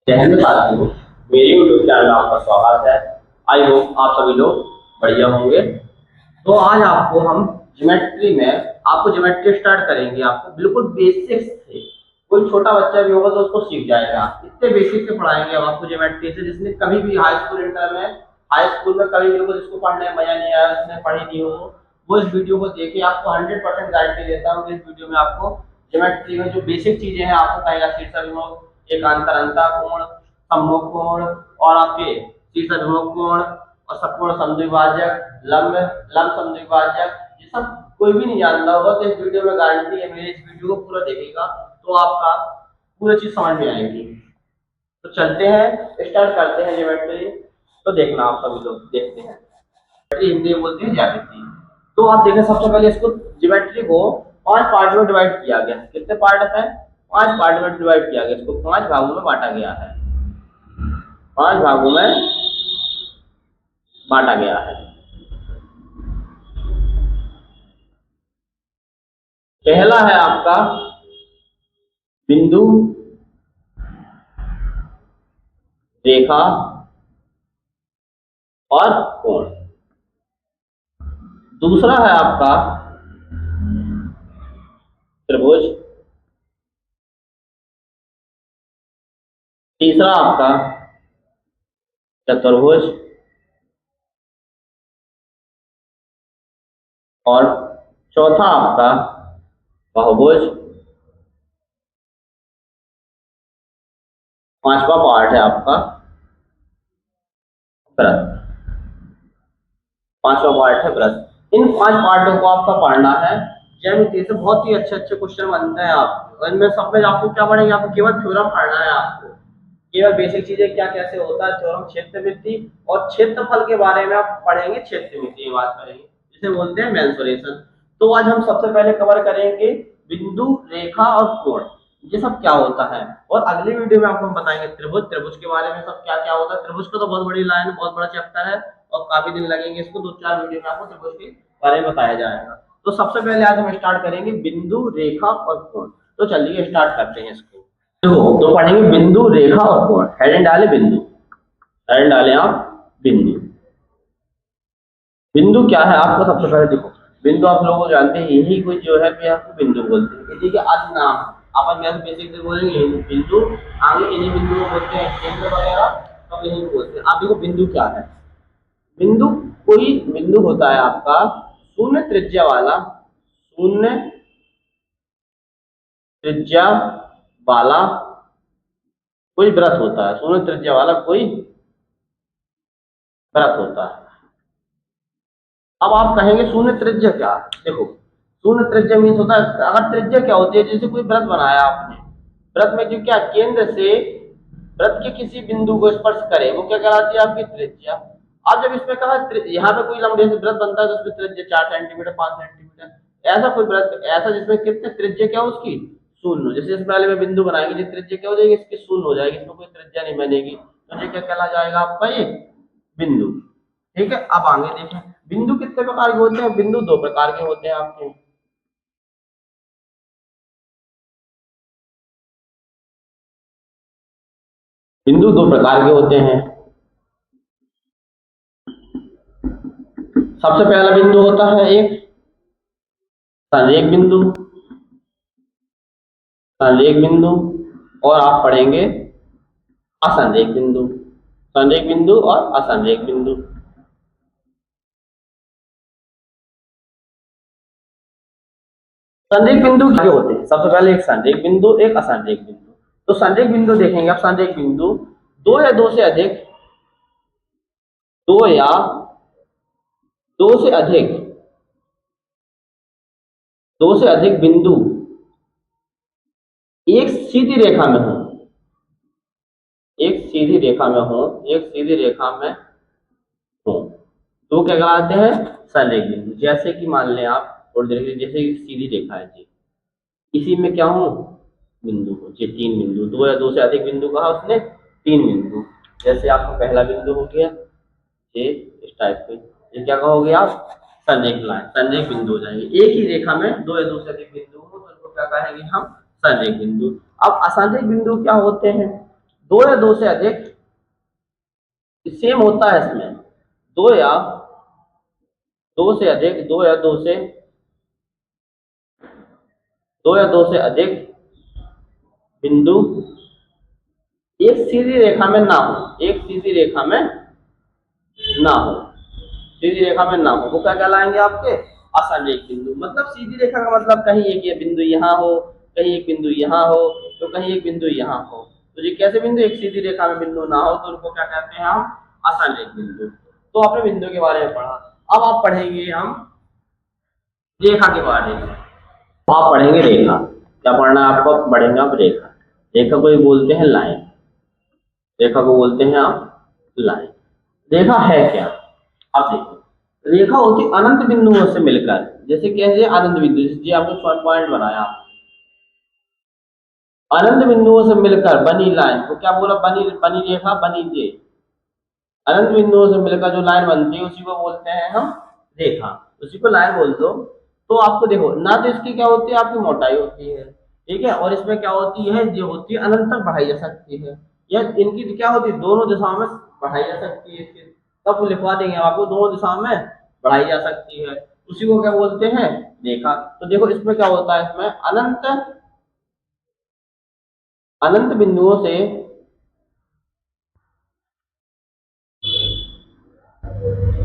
जय साथियों, मेरे यूट्यूब चैनल में आपका स्वागत है। आई होप आप सभी लोग बढ़िया होंगे। तो आज आपको हम ज्योमेट्री में आपको ज्योमेट्री स्टार्ट करेंगे। आपको बिल्कुल बेसिक्स से, कोई छोटा बच्चा भी होगा तो उसको सीख जाएगा। इतने बेसिक से पढ़ाएंगे हम आपको ज्योमेट्री से, जिसने कभी भी हाई स्कूल इंटर में हाई स्कूल में कभी भी होगा जिसको पढ़ने में मजा नहीं आया, उसने पढ़ी नहीं हो, वो इस वीडियो को देखिए। आपको 100% गारंटी देता हूँ कि इस वीडियो में आपको ज्योमेट्री में जो बेसिक चीजें हैं आपको कहेगा। शीर्षक एकांतर अंतःकोण, सम्मुख कोण और आपके शीर्षक कोण और सकोण समद्विभाजक, लंब लंब समद्विभाजक, ये सब कोई भी नहीं जानता होगा तो इस वीडियो में गारंटी है, मेरे इस वीडियो को पूरा देखेगा तो आपका पूरी चीज समझ में आएगी। तो चलते हैं, स्टार्ट करते हैं ज्योमेट्री। तो देखना, आप सभी लोग देखते हैं। ज्योमेट्री हिंदी में बोलते हैं ज्यामिति। तो आप देखें, सबसे पहले इसको ज्योमेट्री को 5 पार्ट में डिवाइड किया गया। कितने पार्ट है? 5 पार्ट में डिवाइड किया गया। इसको 5 भागों में बांटा गया है। 5 भागों में बांटा गया है। पहला है आपका बिंदु, रेखा और कोण। दूसरा है आपका त्रिभुज। तीसरा आपका चतुर्भुज और चौथा आपका बहुभुज। 5वां पार्ट है आपका वृत्त। 5वां पार्ट है वृत्त। इन 5 पार्टों को आपका पढ़ना है। ज्यामिति से बहुत ही अच्छे अच्छे क्वेश्चन बनते हैं आपके, और इनमें सब में आपको क्या पढ़ेंगे? आपको केवल थ्योरम पढ़ना है। आपको केवल बेसिक चीजें क्या कैसे होता है, थ्योरम, क्षेत्रमिति और क्षेत्रफल के बारे में आप पढ़ेंगे। क्षेत्रमिति की बात करेंगे, जिसे बोलते हैं मेंसुरेशन। तो आज हम सबसे पहले कवर करेंगे बिंदु, रेखा और कोण, ये सब क्या होता है। और अगली वीडियो में आपको हम बताएंगे त्रिभुज। त्रिभुज के बारे में सब क्या क्या होता है। त्रिभुज का तो बहुत बड़ी लाइन, बहुत बड़ा चैप्टर है और काफी दिन लगेंगे इसको। 2-4 वीडियो में आपको त्रिभुज के बारे में बताया जाएगा। तो सबसे पहले आज हम स्टार्ट करेंगे बिंदु, रेखा और कोण। तो चलिए स्टार्ट करते हैं इसको। तो पढ़ेंगे बिंदु, रेखा और कोण। हेडिंग डाले बिंदु, हेडिंग डाले आप बिंदु। बिंदु क्या है आपको सबसे पहले देखो। बिंदु आप लोगों को जानते हैं, यही कोई जो है भी आपको बिंदु बोलते हैं। इसी के आज नाम अपन कैसे बेसिक से बोलेंगे बिंदु, आगे इन्हीं बिंदु को बोलते हैं केंद्र वगैरह, तब यही बोलते हैं। आप देखो बिंदु क्या है। बिंदु, कोई बिंदु होता है आपका शून्य त्रिज्या वाला, शून्य त्रिज्या वाला कोई वृत्त होता है। शून्य त्रिज्या वाला कोई वृत्त होता है। अब आप कहेंगे शून्य त्रिज्या क्या? देखो, शून्य त्रिज्या मीन्स होता है, अगर त्रिज्या क्या होती है, जैसे कोई वृत्त बनाया आपने, वृत्त में जो क्या केंद्र से वृत्त के किसी बिंदु को स्पर्श करे, वो क्या कहलाती है? आपकी त्रिज्या। अब जब इसमें कहा यहाँ पे कोई लंबे से वृत्त बनता है तो उसमें त्रिज्या 4 सेंटीमीटर, 5 सेंटीमीटर, ऐसा कोई वृत्त, ऐसा जिसमें कितने त्रिज्या क्या उसकी शून्य। जैसे इस पहले में बिंदु बनाएंगे, त्रिज्या क्या हो जाएगी? इसकी शून्य हो जाएगी, इसमें कोई त्रिज्या नहीं बनेगी, तो ये क्या कहला जाएगा आपका? ये बिंदु। ठीक है, अब आगे देखें बिंदु कितने प्रकार के होते हैं। बिंदु 2 प्रकार के होते हैं आपके। बिंदु 2 प्रकार के होते हैं। सबसे पहला बिंदु होता है एक संरेख बिंदु, संरेख बिंदु, और आप पढ़ेंगे असंरेख बिंदु, संरेख बिंदु और असंरेख बिंदु। संरेख बिंदु क्या होते हैं? सबसे पहले एक संरेख बिंदु, एक असंरेख बिंदु। तो संरेख बिंदु देखेंगे आप। संरेख बिंदु दो या दो से अधिक, दो या दो से अधिक, दो से अधिक बिंदु एक सीधी रेखा में हो, एक सीधी रेखा में हो, एक सीधी रेखा में हो, तो क्या कहलाते हैं? संरेख बिंदु। जैसे कि मान लें आप थोड़ी देर के लिए, जैसे सीधी रेखा है जी, इसी में क्या हो? बिंदु हो जी, 3 बिंदु। दो या दो से अधिक बिंदु कहा उसने, 3 बिंदु। जैसे आपका पहला बिंदु हो गया ये इस टाइप के, ये क्या कहोगे आप? संरेख लाइन, संरेख बिंदु हो जाएंगे। एक ही रेखा में दो या दो से अधिक बिंदु हो तो उनको क्या कहेंगे हम? संरेख बिंदु। अब असंरेख बिंदु क्या होते हैं? दो या दो से अधिक, सेम होता है इसमें, दो या दो से अधिक, दो या दो से अधिक बिंदु एक सीधी रेखा में ना हो, एक सीधी रेखा में ना हो, सीधी रेखा में ना हो, वो क्या कहलाएंगे आपके असंरेख बिंदु। मतलब सीधी रेखा का मतलब कहीं एक ये बिंदु यहाँ हो, कहीं एक बिंदु यहाँ हो, तो कहीं एक बिंदु यहाँ हो, तो ये कैसे बिंदु एक सीधी रेखा में बिंदु ना हो, तो उनको क्या कहते हैं हम, असंरेख बिंदु। तो आपने बिंदु के बारे में पढ़ा। अब आप पढ़ेंगे हम रेखा के बारे में। आप पढ़ेंगे रेखा, क्या पढ़ना है आपको, पढ़ेंगे आप रेखा। रेखा को ही बोलते हैं लाइन, रेखा को बोलते हैं आप लाइन। रेखा है क्या, अब देखो, रेखा होती अनंत बिंदुओं से मिलकर, जैसे कैसे अनंत बिंदु, जी आपने शॉर्ट पॉइंट बनाया, अनंत बिंदुओं से मिलकर बनी लाइन को क्या बोला, बनी बनी रेखा, बनी जे, अनंत बिंदुओं से मिलकर जो लाइन बनती है उसी को बोलते हैं हम रेखा, उसी को लाइन बोल दो। तो आपको देखो ना, तो इसकी क्या होती है, आपकी मोटाई होती है, ठीक है, और इसमें क्या होती है, जो होती है अनंत तक बढ़ाई जा सकती है, या इनकी क्या होती है, दोनों दिशाओं में बढ़ाई जा सकती है, इसकी तब लिखवा देंगे आपको, दोनों दिशाओं में बढ़ाई जा सकती है, उसी को क्या बोलते हैं, रेखा। तो देखो इसमें क्या होता है, इसमें अनंत अनंत बिंदुओं से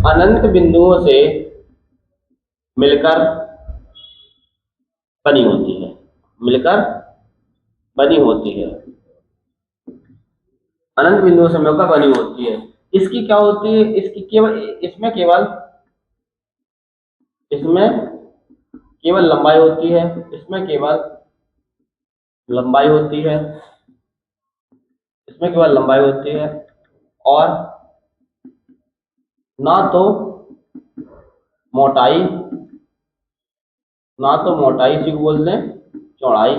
अनंत बिंदुओं से मिलकर बनी होती है, मिलकर बनी होती है, अनंत बिंदुओं से मिलकर बनी होती है। इसकी क्या होती है, इसकी केवल इसमें केवल लंबाई होती है, इसमें केवल लंबाई होती है, इसमें केवल लंबाई होती है, और ना तो मोटाई, ना तो मोटाई इसी को बोल दें, चौड़ाई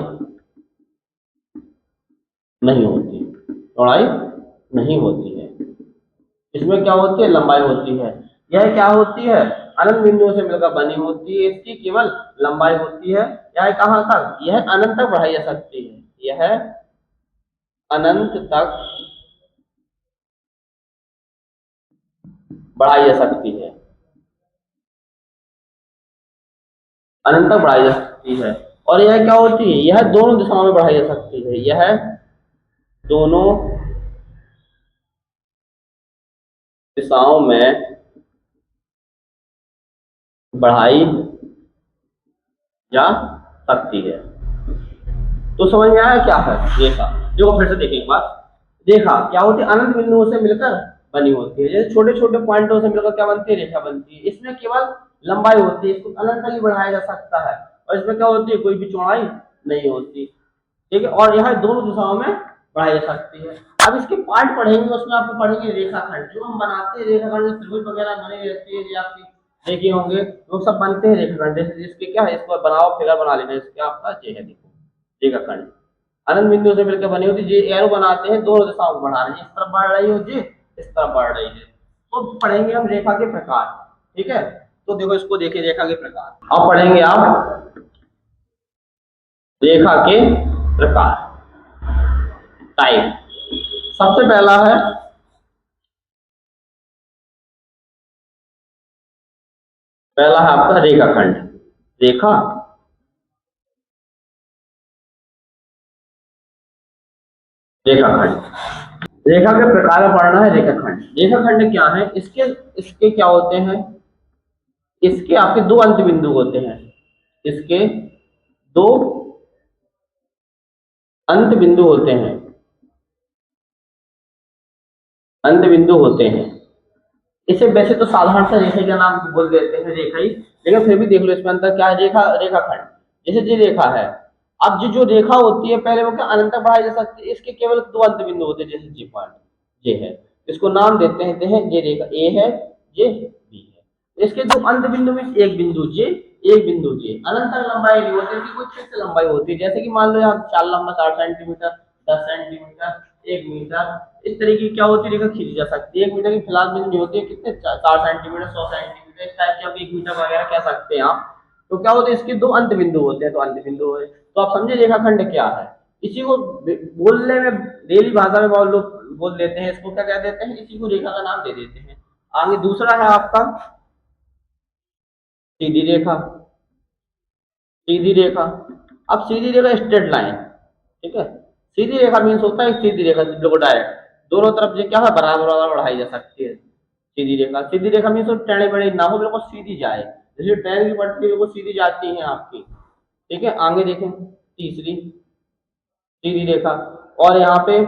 नहीं होती, चौड़ाई नहीं होती है, इसमें क्या होती है, लंबाई होती है। यह क्या होती है, अनंत बिंदुओं से मिलकर बनी होती है, इसकी केवल लंबाई होती है। यह कहाँ तक, यह अनंत तक बढ़ाई जा सकती है, यह अनंत तक बढ़ाई जा सकती है, अनंत तक बढ़ाई जा सकती है। और यह क्या होती है, यह दोनों दिशाओं में बढ़ाई जा सकती है, यह दोनों दिशाओं में बढ़ाई जा सकती है। तो समझ में आया क्या है रेखा, जो फिर से देखें एक बार। रेखा क्या होती है, अनंत बिंदुओं से मिलकर बनी होती है, जैसे छोटे छोटे पॉइंटों से मिलकर क्या बनती है, रेखा बनती है। इसमें केवल लंबाई होती है, इसको अनंत तक ही बढ़ाया जा सकता है, और इसमें क्या होती है, कोई भी चौड़ाई नहीं होती, ठीक है, और यह दोनों दिशाओं में बढ़ाई जा सकती है। अब इसके पार्ट पढ़ेंगे, उसमें आपको पढ़ेंगे रेखाखंड, जो हम बनाते हैं रेखाखंड, त्रिभुज वगैरह बने रहती है, जो आपकी देखे होंगे वो सब बनते हैं रेखाखंड, जैसे जिसके क्या है, इसको बनाओ, फिगर बना लेना, इसके आपका ये है, देखो रेखाखंड अनंत बिंदु से मिलकर बनी होती है, ये एरो बनाते हैं, दोनों दिशाओं को बढ़ा रहे हैं, इस तरफ बढ़ रही हो जी, इस तरफ बढ़ रही है। तो पढ़ेंगे हम रेखा के प्रकार, ठीक है। तो देखो इसको देखिए, रेखा के प्रकार अब पढ़ेंगे आप, रेखा के प्रकार, टाइप। सबसे पहला है, पहला है आपका रेखाखंड, रेखा रेखाखंड, रेखा के प्रकार में पढ़ना है रेखाखंड। रेखाखंड क्या है, इसके इसके क्या होते हैं, इसके आपके दो अंत बिंदु होते हैं, इसके दो अंत बिंदु होते हैं, अंत बिंदु होते हैं। इसे वैसे तो साधारण सा रेखा का नाम बोल देते हैं, रेखा ही, लेकिन फिर भी देख लो इसमें अंतर क्या है, रेखा रेखाखंड, जैसे ये रेखा है, अब जो रेखा होती है पहले वो क्या अनंत तक बढ़ाई जा सकती है, इसके केवल दो अंत बिंदु होते हैं, जैसे जी पॉइंट ये है, इसको नाम देते हैं ये रेखा ए है, ये बी है, इसके दो अंत बिंदु में एक बिंदु जे, एक बिंदु जे, अनंत तक लंबाई नहीं होती, इसकी कुछ फिक्स लंबाई होती है, जैसे कि मान लो यहाँ चार लंबा 4 सेंटीमीटर, 10 सेंटीमीटर, 1 मीटर, इस तरीके की क्या होती है, रेखा खींची जा सकती है। 1 मीटर की फिलहाल बिंदु नहीं होती है, कितने 4 सेंटीमीटर, 100 सेंटीमीटर, इस टाइप के आप 1 मीटर वगैरह कह सकते हैं आप। तो क्या होते हैं, इसके दो अंत बिंदु होते हैं, तो अंत बिंदु है, तो आप समझे रेखाखंड क्या है। इसी को बोलने में डेली भाषा में बहुत लोग बोल देते हैं, इसको क्या कह देते हैं, इसी को रेखा का नाम दे देते हैं। आगे दूसरा है आपका सीधी रेखा। सीधी रेखा, अब सीधी रेखा स्ट्रेट लाइन, ठीक है। सीधी रेखा मीन्स होता है सीधी रेखा, बिल्कुल डायरेक्ट, दोनों तरफ से क्या है बराबर बराबर बढ़ाई जा सकती है। सीधी रेखा, सीधी रेखा मीन्स टेढ़ी बेढ़ी ना हो, बिल्कुल सीधी जाए, जैसे ट्रेन की पटरी बिल्कुल सीधी जाती है आपकी, ठीक है। आगे देखें तीसरी सीधी रेखा, और यहाँ पे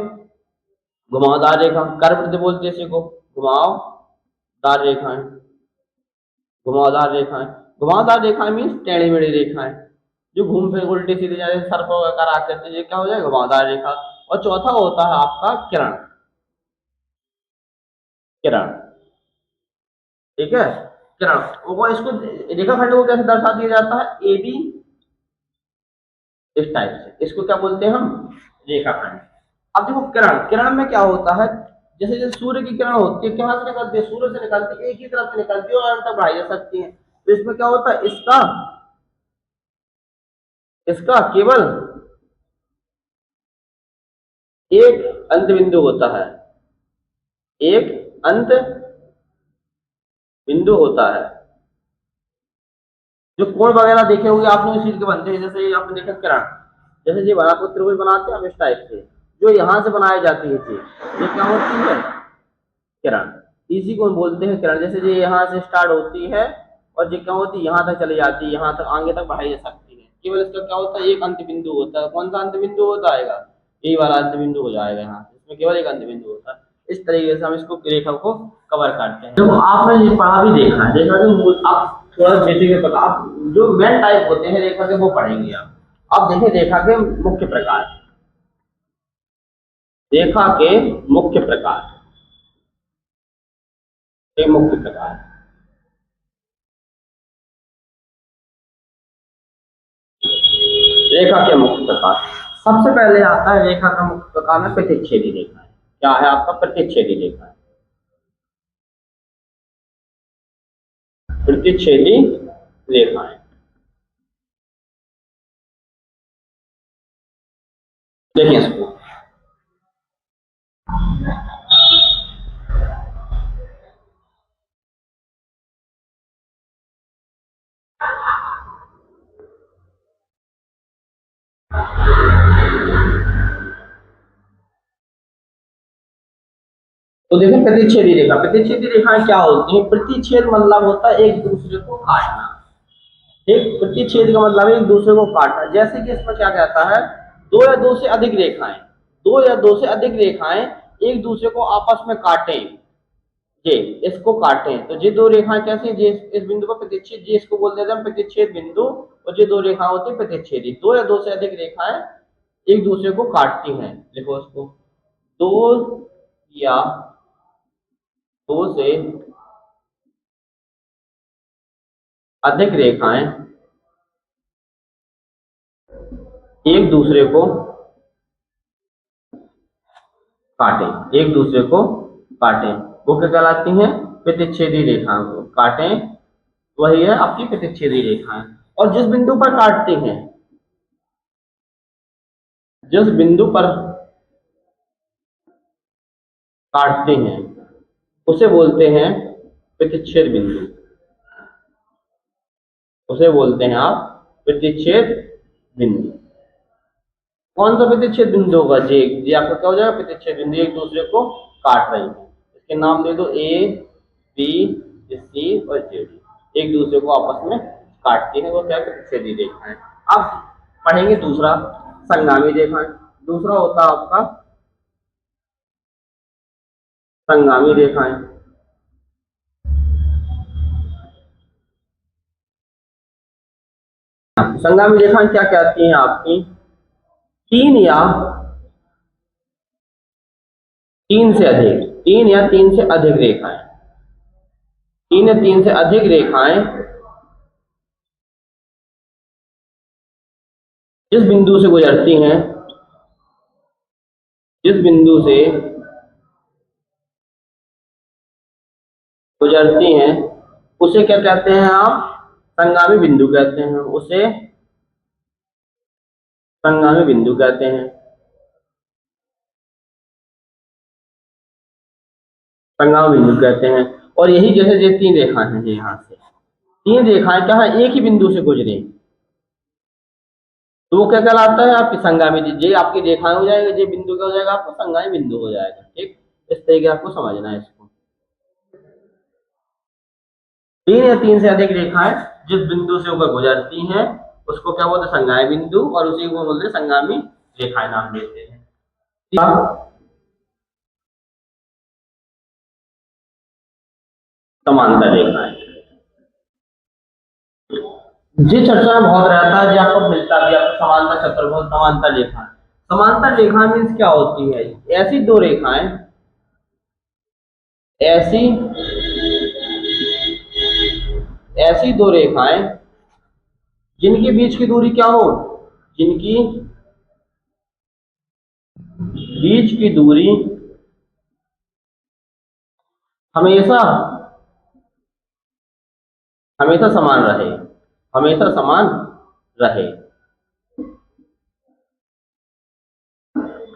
घुमावदार रेखा, कर्व बोलते हैं इसी को, घुमावदार रेखाएं। घुमावदार रेखाएं, घुमावदार रेखाएं मीन्स टेढ़ी मेढ़ी रेखाएं जो घूम फिर उल्टी सीधी जाए, सर्प वगैरह आकृति, ये क्या हो जाएगा घुमावदार रेखा। और चौथा होता है आपका किरण। किरण, ठीक है, किरण। वो इसको रेखाखंड को कैसे दर्शा दिया जाता है, ए बी, इस टाइप से, इसको क्या बोलते हैं हम, रेखाखंड। अब देखो किरण, किरण में क्या होता है, जैसे जैसे सूर्य की किरण होती है, कहां से निकलती है, सूर्य से निकलती है, एक ही तरफ से निकलती है और अंत तक बढ़ाई जा सकती है। तो इसमें क्या होता है, इसका इसका केवल एक अंत बिंदु होता है, एक अंत बिंदु होता है। जो कोण वगैरह देखे होंगे आपने इस चीज के बनते हैं, जैसे आपने देखा किरण, जैसे ये बना को त्रिभुज बनाते हैं हम इस टाइप से, जो यहाँ से बनाई जाती है चीज, ये क्या होती है, किरण। इसी को बोलते हैं किरण। जैसे ये यहाँ से स्टार्ट होती है और ये क्या होती है, यहाँ तक चली जाती है, यहाँ तक आगे तक बढ़ाई जा सकती है। केवल इसका क्या होता है, एक अंत बिंदु होता है। कौन सा अंत बिंदु होता है, यही वाला अंत बिंदु हो जाएगा यहाँ, इसमें केवल एक अंत बिंदु होता है। इस तरीके से हम इसको रेखा को कवर करते हैं। देखो आपने ये पढ़ा भी देखा है, देखा कि आप थोड़ा बेसिक पता, आप जो मेन टाइप होते हैं रेखा के वो पढ़ेंगे आप। अब देखिए रेखा के मुख्य प्रकार, रेखा के मुख्य प्रकार, ये मुख्य प्रकार। रेखा के मुख्य प्रकार, सबसे पहले आता है रेखा का मुख्य प्रकार में प्रतिच्छेदी रेखा है। क्या है आपका, प्रतिच्छेदी रेखा है। प्रतिच्छेदी रेखाएं, देखिए इसको, तो देखिए प्रतिच्छेदी रेखा, प्रतिच्छेदी रेखाएं क्या होती है, प्रतिच्छेद मतलब होता है एक दूसरे को काटना। एक प्रतिच्छेद का मतलब एक दूसरे को काटना। जैसे कि इसमें क्या कहता है, दो या दो से अधिक रेखाएं, दो या दो से अधिक रेखाएं एक दूसरे को आपस में काटें, ये इसको काटें, तो ये दो रेखाएं कैसी हैं, इस बिंदु पर प्रतिच्छेद, ये इसको बोल देते हैं प्रतिच्छेद बिंदु। और ये दो रेखाएं होती है प्रतिच्छेदी, दो या दो से अधिक रेखाएं एक दूसरे को काटती हैं। देखो इसको, दो या दो से अधिक रेखाएं एक दूसरे को काटें, एक दूसरे को काटें, वो क्या कहलाती हैं, प्रतिच्छेदी रेखाएं को काटें, वही है आपकी प्रतिच्छेदी रेखाएं। और जिस बिंदु पर काटते हैं, जिस बिंदु पर काटते हैं उसे बोलते हैं प्रतिच्छेद बिंदु, उसे बोलते हैं आप प्रतिच्छेद बिंदु। कौन सा प्रतिच्छेद बिंदु होगा, जे आपका क्या हो जाएगा, प्रतिच्छेद बिंदु, एक दूसरे को काट रही है। इसके नाम दे दो ए बी सी और जेडी, एक दूसरे को आपस में काटती है, वो क्या प्रतिच्छेदी रेखाएं। अब पढ़ेंगे दूसरा, संगामी रेखाएं। दूसरा होता है आपका संगामी रेखाएं। संगामी रेखाएं क्या कहती हैं आपकी, तीन या तीन से अधिक, तीन या तीन से अधिक रेखाएं, तीन या तीन से अधिक रेखाएं जिस बिंदु से गुजरती हैं, जिस बिंदु से गुजरती हैं उसे क्या कहते हैं आप, संगामी बिंदु कहते हैं, उसे संगामी बिंदु कहते हैं। संगामी बिंदु कहते हैं। और यही जैसे ये 3 रेखाएं हैं, ये यहाँ से 3 रेखाएं क्या है, एक ही बिंदु से गुजरे, तो वो क्या कहलाता है, आपकी संगामी। ये आपकी रेखाएं हो जाएगा, ये बिंदु क्या हो जाएगा, आपको संगामी बिंदु हो जाएगा। ठीक, इस तरीके आपको समझना है इसको। 3 या 3 से अधिक रेखाएं जिस बिंदु से होकर गुजरती हैं उसको क्या बोलते हैं, संगामी बिंदु, और उसी को बोलते हैं संगामी रेखाएं नाम देते हैं। समांतर रेखाएं, जी चर्चा में बहुत रहता है, जी आपको मिलता भी, आपको समांतर चतुर्भुज, समांतर रेखा। समांतर रेखा मीन्स क्या होती है, ऐसी दो रेखाएं, ऐसी ऐसी दो रेखाएं जिनके बीच की दूरी क्या हो, जिनकी बीच की दूरी हमेशा हमेशा समान रहे, हमेशा समान रहे।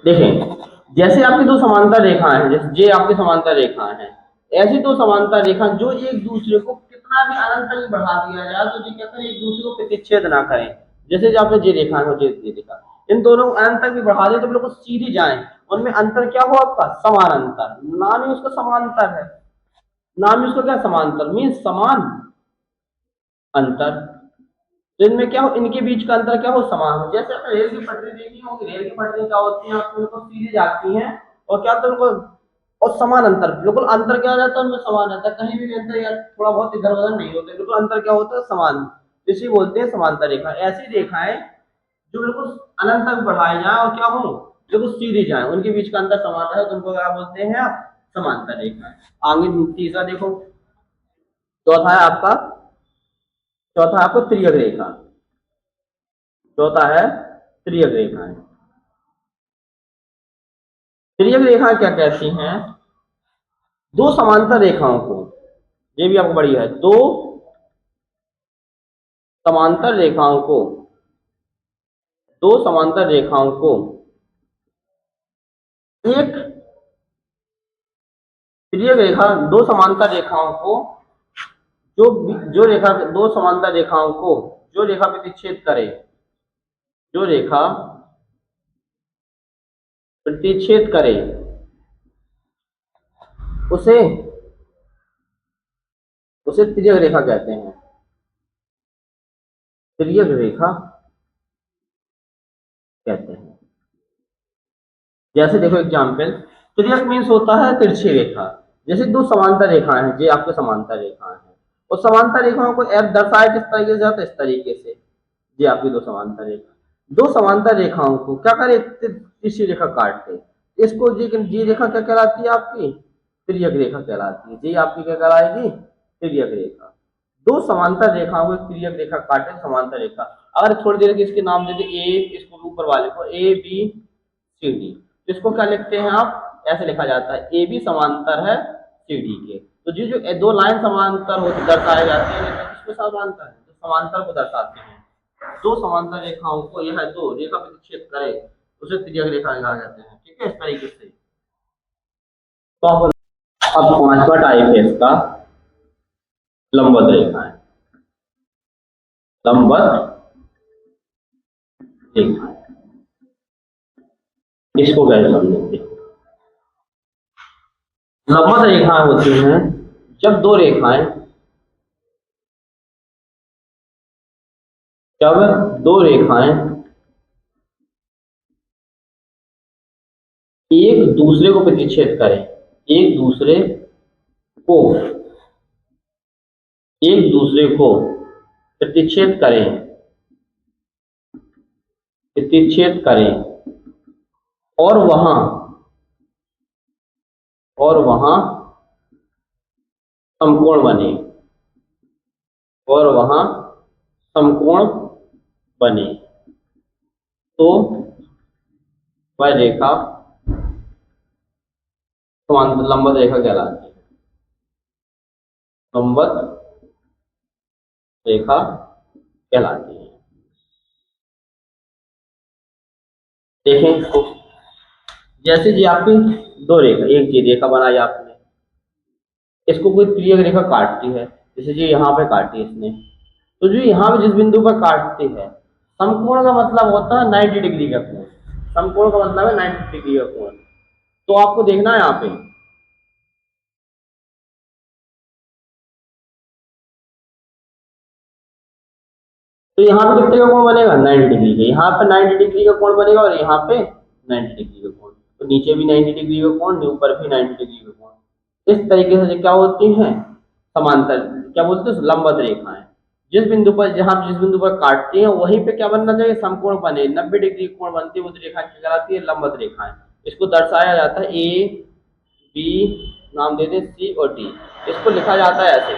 देखें, जैसे आपकी दो समांतर रेखाएं हैं, जैसे ये आपकी समांतर रेखाएं हैं, ऐसी दो समांतर रेखा जो एक दूसरे को कितना भी अनंत तक बढ़ा दिया जाए तो ये क्या करें, एक दूसरे को प्रतिच्छेद ना करें। जैसे जो आपने ये रेखा है, ये रेखा, इन दोनों को अनंत तक भी बढ़ा दे तो बिल्कुल सीधी जाए, उनमें अंतर क्या हो, आपका समान अंतर, नाम ही उसका समांतर है, नाम ही उसका क्या, समांतर मीन्स समान अंतर। तो इनमें क्या हो, इनके बीच का अंतर क्या हो, समान हो। जैसे आपने रेल की पटरी देखी होगी, रेल की पटरी क्या होती है, आपको बिल्कुल सीधी जाती है, और क्या तो बिल्कुल, और समान अंतर, बिल्कुल अंतर क्या हो जाता है उनमें, समान रहता है, कहीं भी अंतर या थोड़ा बहुत इधर उधर नहीं होते, बिल्कुल अंतर क्या होता है, समान, इसी बोलते हैं समांतर रेखा। ऐसी रेखाएं जो बिल्कुल अनंत तक बढ़ाई जाए और क्या हो, बिल्कुल सीधी जाए, उनके बीच का अंतर समान है, तो उनको क्या बोलते हैं आप, समांतर रेखा। आगे तीसरा देखो, चौथा है आपका, चौथा है आपको त्रियक रेखा, चौथा है त्रियक रेखाएं। त्रियक रेखा क्या कहती हैं, दो समांतर रेखाओं को, ये भी आपको बढ़िया है, दो समांतर रेखाओं को, दो समांतर रेखाओं को एक त्रियक रेखा, दो समांतर रेखाओं को जो जो रेखा, दो समांतर रेखाओं को जो रेखा प्रतिच्छेद करे, जो रेखा प्रतिच्छेद करे उसे उसे त्रियक रेखा कहते हैं, त्रियक रेखा कहते हैं। जैसे देखो एग्जाम्पल, त्रियक मीन्स होता है तिरछी रेखा, जैसे दो समांतर रेखाएं हैं, ये आपके समांतर रेखाएं हैं, और समांतर रेखाओं को एफ दर्शाया किस तरीके से जाता है, इस तरीके से, ये आपकी दो समांतर रेखा, दो समांतर रेखाओं को क्या करे, तिरछी रेखा काटते, इसको ये रेखा क्या कहलाती है, आपकी त्रियक रेखा कहलाती है, ये आपकी क्या कहलाएगी, त्रियक रेखा। दो समांतर रेखाओं को त्रियक रेखा काटे, समांतर रेखा। अगर थोड़ी देर के इसके नाम दे दे, ए, इसको ऊपर वाले को ए बी सी डी, इसको क्या लिखते हैं आप, ऐसे लिखा जाता है, ए बी समांतर है सी डी के। तो जो दो लाइन समांतर होती दर्शाए जाते हैं, तो किसको समांतर है, तो समांतर को दर्शाते हैं। दो समांतर रेखाओं को यह दो रेखा प्रतिच्छेद करे उसे त्रियक रेखा कहा जाते हैं। ठीक है, इस तरीके से। तो अब पांचवा टाइप है इसका, लंबवत रेखाएं, लंबवत रेखाएं, इसको कैसे समझेंगे। लंबवत रेखाएं होती हैं जब दो रेखाएं, जब दो रेखाएं एक दूसरे को प्रतिच्छेद करें, एक दूसरे को एक दूसरे को प्रतिच्छेद करें, प्रतिच्छेद करें, और वहां और वहां समकोण बने, और वहां समकोण बने, तो वह रेखा समांतर लंबवत रेखा कहलाती है, लंबवत रेखा कहलाती है। देखें इसको, जैसे जी आपकी दो रेखा, एक जी रेखा बनाई आपने, इसको कोई तिर्यक रेखा काटती है, जैसे जो यहाँ पे काटी इसने, तो जो यहाँ पे जिस बिंदु पर काटती है, समकोण का मतलब होता है 90 डिग्री का कोण। समकोण का मतलब है 90 डिग्री का कोण। तो आपको देखना है यहाँ पे, तो यहाँ पे कितने का कोण बनेगा, 90 डिग्री का। यहाँ पे 90 डिग्री का कोण बनेगा और यहाँ पे 90 डिग्री का कोण, तो नीचे भी 90 डिग्री का कोण, ऊपर भी 90 डिग्री का कोण। इस तरीके से क्या होती हैं, समांतर, क्या बोलते हैं, लंबवत रेखाएं। जिस बिंदु पर, जहां जिस बिंदु पर काटती हैं वहीं पे क्या बनना चाहिए, समकोण बने। 90 डिग्री कोण बनती है वो रेखा क्या कहलाती है, लंबवत रेखाएं। इसको दर्शाया जाता है ए बी, नाम दे दें सी और डी। इसको लिखा जाता है ऐसे,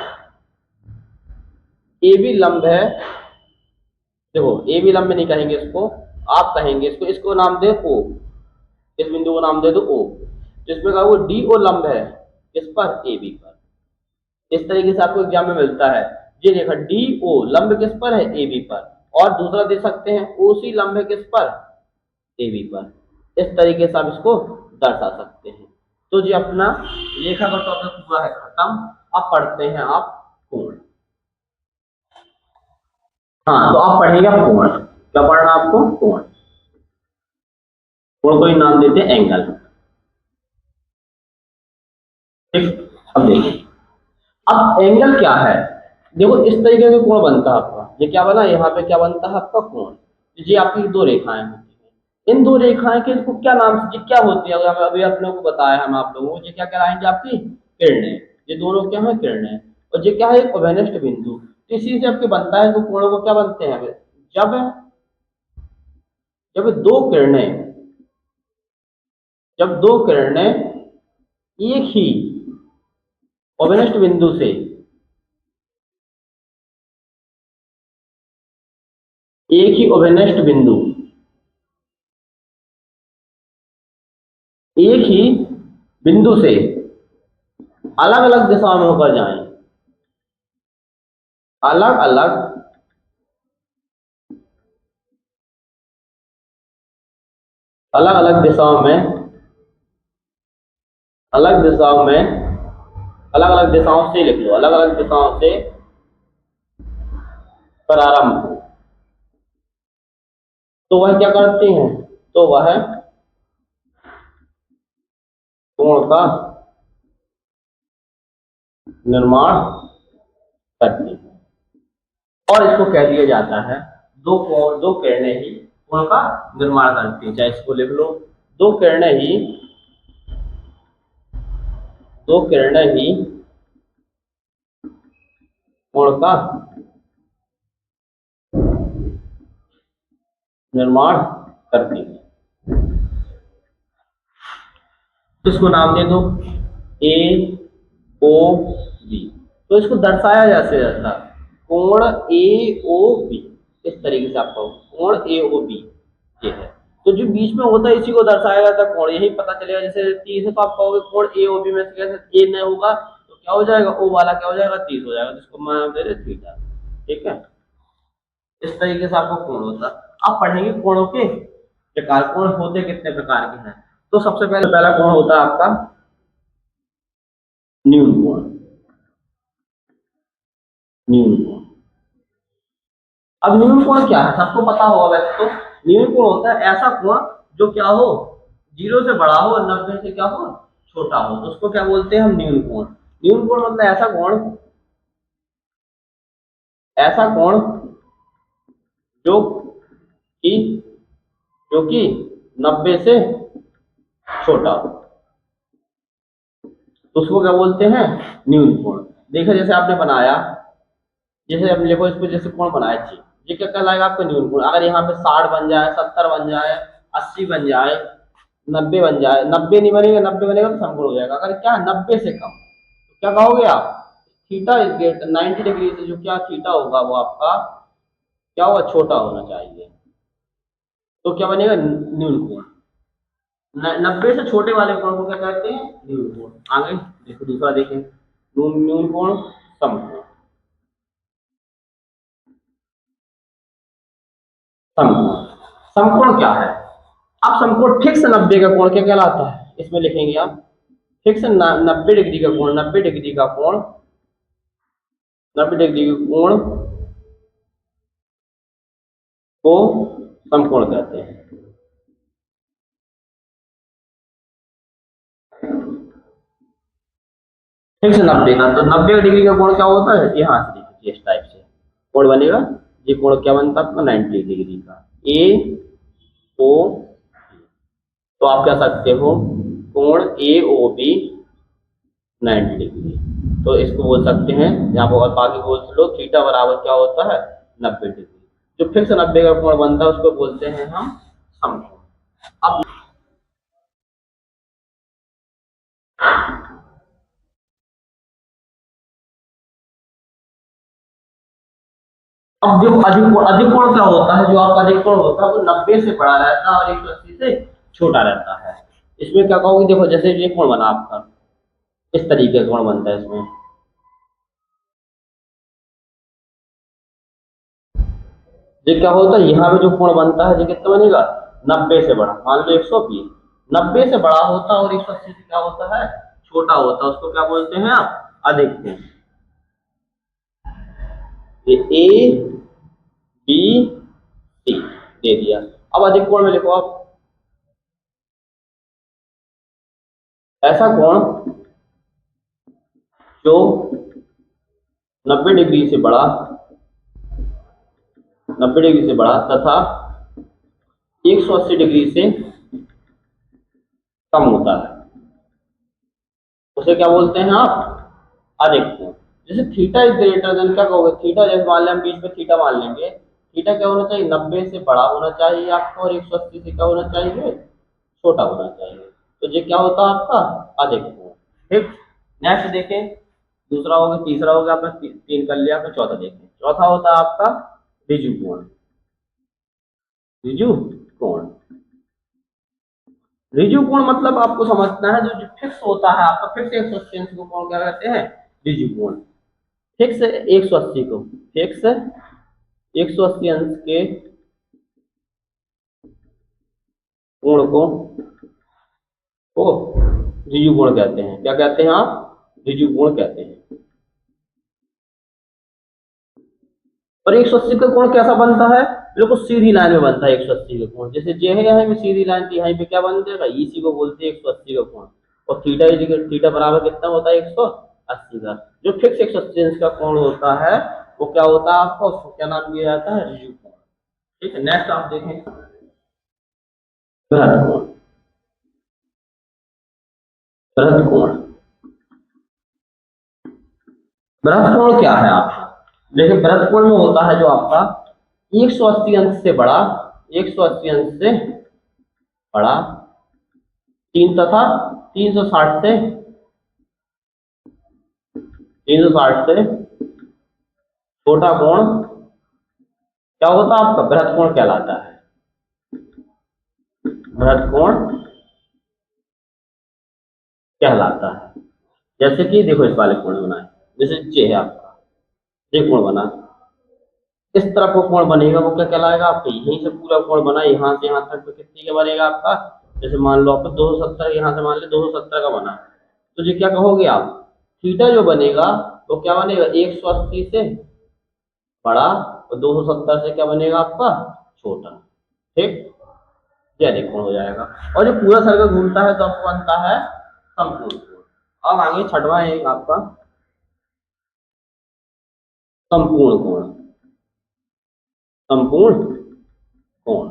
ए बी लंब है, देखो ए बी लंब नहीं कहेंगे इसको, आप कहेंगे इसको, इसको नाम दे ओ, इस बिंदु को नाम दे दो ओ। जिसमें कहा वो डी ओ लंब है इस पर, ए बी पर। इस तरीके से आपको एग्जाम में मिलता है, ये देखा डी ओ लंब किस पर है, ए बी पर। और दूसरा दे सकते हैं ओ सी लंब है किस पर, ए बी पर। इस तरीके से आप इसको दर्शा सकते हैं। तो जी अपना रेखा का टॉपिक पूरा है खत्म। अब पढ़ते हैं आप कोण। हाँ, तो आप पढ़ेंगे कोण। क्या पढ़ना आपको, कोण। कोण को ही नाम देते हैं एंगल। ठीक, अब देखिए, अब एंगल क्या है। देखो इस तरीके से कोण बनता है आपका, ये क्या बना, यहाँ पे क्या बनता है आपका कोण। ये आपकी दो रेखाएं होती हैं, इन दो रेखाएं के इसको क्या नाम से, क्या होती है, अभी आप लोगों को बताया हम आप लोगों को, ये क्या कहलाएंगे, आपकी किरणें। ये दोनों क्या है, किरणें। और ये क्या है, एक अभिनिष्ट बिंदु। तो इसी से आपके बनता है, तो कोणों को क्या बनते हैं, जब जब दो किरणें, जब दो किरणें एक ही अभिनिष्ट बिंदु से, एक ही अभिनिष्ट बिंदु, एक ही बिंदु से अलग अलग दिशाओं में होकर जाएं, अलग अलग अलग अलग दिशाओं में, अलग दिशाओं में, अलग अलग दिशाओं से लिख लो, अलग अलग दिशाओं से प्रारंभ हो, तो वह क्या करती हैं, तो वह कोण का निर्माण करती है। और इसको कह दिया जाता है, दो कोण, दो किरणें ही कोण का निर्माण करती है। चाहे इसको लिख लो, दो किरणें ही, दो किरणें ही कोण का निर्माण करती है। तो इसको नाम दे दो ए ओ बी। तो इसको दर्शाया जैसे जाता है, कोण ए ओ बी। इस तरीके से आपका कोण ए ओ बी ये है। तो जो बीच में होता है इसी को दर्शाया जाता है कोण। यही पता चलेगा, जैसे 30 है तो आप कहोगे कोण ए ओ बी में से कैसे ए नहीं होगा, तो क्या हो जाएगा, ओ वाला क्या हो जाएगा, 30 हो जाएगा, जिसको मैं नाम दे रहे थीटा। ठीक है, इस तरीके से आपको कोण होता है। आप पढ़ेंगे कोणों के प्रकार, कोण होते कितने प्रकार के हैं। तो सबसे पहले पहला कोण होता है आपका न्यून कोण। न्यून कोण, अब न्यून कोण क्या है, सबको पता होगा वैसे तो। न्यून कोण होता है ऐसा कोण जो क्या हो, 0 से बड़ा हो और 90 से क्या हो, छोटा हो, तो उसको क्या बोलते हैं हम, न्यून कोण। न्यून कोण मतलब ऐसा कोण, ऐसा कोण जो कि जो कि 90 से छोटा हो, तो उसको क्या बोलते हैं, न्यून कोण। देखो जैसे आपने बनाया, जैसे अब देखो इसको, जैसे कोण बनाया जी, ये क्या कहलाएगा आपका, न्यून कोण। अगर यहाँ पे 60 बन जाए, 70 बन जाए, 80 बन जाए, 90 बन जाए, 90 नहीं बनेगा, 90 बनेगा तो समकोण हो जाएगा। अगर क्या 90 से कम, तो क्या कहोगे आप, थीटा इज ग्रेटर 90 डिग्री से, जो क्या थीटा होगा वो आपका क्या होगा, छोटा होना चाहिए, तो क्या बनेगा, न्यून कोण। 90 से छोटे वाले कोण को क्या कहते हैं, न्यून कोण। आगे देखो दूसरा देखें, न्यून कोण, समकोण। समकोण, समकोण क्या है, अब समकोण फिक्स 90 का कोण क्या कहलाता है, इसमें लिखेंगे आप फिक्स 90 डिग्री का कोण, 90 डिग्री का कोण, 90 डिग्री के कोण को समकोण कहते हैं। फिक्स 90 का, तो 90 डिग्री का कोण क्या होता है, यहाँ से देखिए इस टाइप से कोण बनेगा। ये कोण क्या बनता है आपका 90 डिग्री का, ए ओ, तो आप कह सकते हो कोण ए ओ बी 90 डिग्री। तो इसको बोल सकते हैं, यहाँ पर और बाकी बोल लो, थीटा बराबर क्या होता है 90 डिग्री। जो फिक्स 90 का कोण बनता है उसको बोलते हैं हम समकोण। अब जो अधिक कोण क्या होता है, जो आपका अधिक कोण होता है वो 90 से बड़ा रहता है और 180 से छोटा रहता है। इसमें क्या कहोगे, देखो जैसे ये कोण बना आपका, इस तरीके का कोण बनता है इसमें, ये क्या होता है, यहाँ पे जो कोण बनता है ये कितना बनेगा 90 से बड़ा, मान लो 120, 90 से बड़ा होता है और 180 से क्या होता है छोटा होता है, उसको क्या बोलते हैं आप अधिक कोण। ये ए बी सी दे दिया। अब अधिक कोण में लिखो आप ऐसा कोण जो 90 डिग्री से बड़ा, 90 डिग्री से बड़ा तथा 180 डिग्री से कम होता है, उसे क्या बोलते हैं आप अधिक कोण। जैसे थीटा इज ग्रेटर देन, क्या कहोगे थीटा, जैसे मान लें हम बीच में थीटा मान लेंगे, थीटा क्या होना चाहिए 90 से बड़ा होना चाहिए आपको और 180 से क्या होना चाहिए छोटा होना चाहिए, तो ये क्या होता है आपका अधिक कोण। ठीक, नेक्स्ट देखें, दूसरा हो गया, तीसरा हो गया, आपने तीन कर लिया, तो चौथा देखें। चौथा होता है आपका ऋजु कोण। ऋजु कोण, ऋजु कोण मतलब आपको समझना है, जो फिक्स होता है आपका, फिक्स 180 अंश को कौन क्या कहते हैं ऋजु कोण। फिक्स 180 को, फिक्स 180 अंश के कोण को ऋजु कोण कहते हैं। क्या कहते हैं आप ऋजु कोण कहते हैं। और 180 का कोण कैसा बनता है, बिल्कुल सीधी लाइन में बनता है 180 का कोण। जैसे जे है यहाँ पे सीधी लाइन थी, यहाँ पे क्या बन जाएगा, इसी को बोलते हैं 180 का कोण। और थीटा थीटा बराबर कितना होता है 180 का। जो फिक्स 180 अंश का कोण होता है वो क्या होता है आपका, उसको क्या नाम दिया जाता है ऋजु कोण। ठीक है, नेक्स्ट आप देखें बृहद कोण। बृहद कोण, बृहद कोण क्या है आपका, देखिए बृहद कोण में होता है जो आपका 180 अंश से बड़ा, 180 अंश से बड़ा, 3 तथा 360 से 360 से छोटा कोण क्या होता है आपका बृहद कोण कहलाता है। बृहद कोण कहलाता है। जैसे कि देखो इस वाले कोण बनाए, जैसे ये है आपका, ये कोण बना, इस तरफ को कोण बनेगा वो क्या कहलाएगा आपका, यहीं से पूरा कोण बना, यहाँ से यहाँ तक तो कितने का बनेगा आपका, जैसे मान लो आपका 270, यहाँ से मान लो 270 का बना, तो ये क्या कहोगे आप थीटा जो बनेगा वो क्या बनेगा 180 से बड़ा और 270 से क्या बनेगा आपका छोटा। ठीक, ये अधिक कोण हो जाएगा। और जो पूरा सर्कल घूमता है तो आपको बनता है समकोण कोण। अब आगे छठवां है आपका संपूर्ण कोण। संपूर्ण कोण,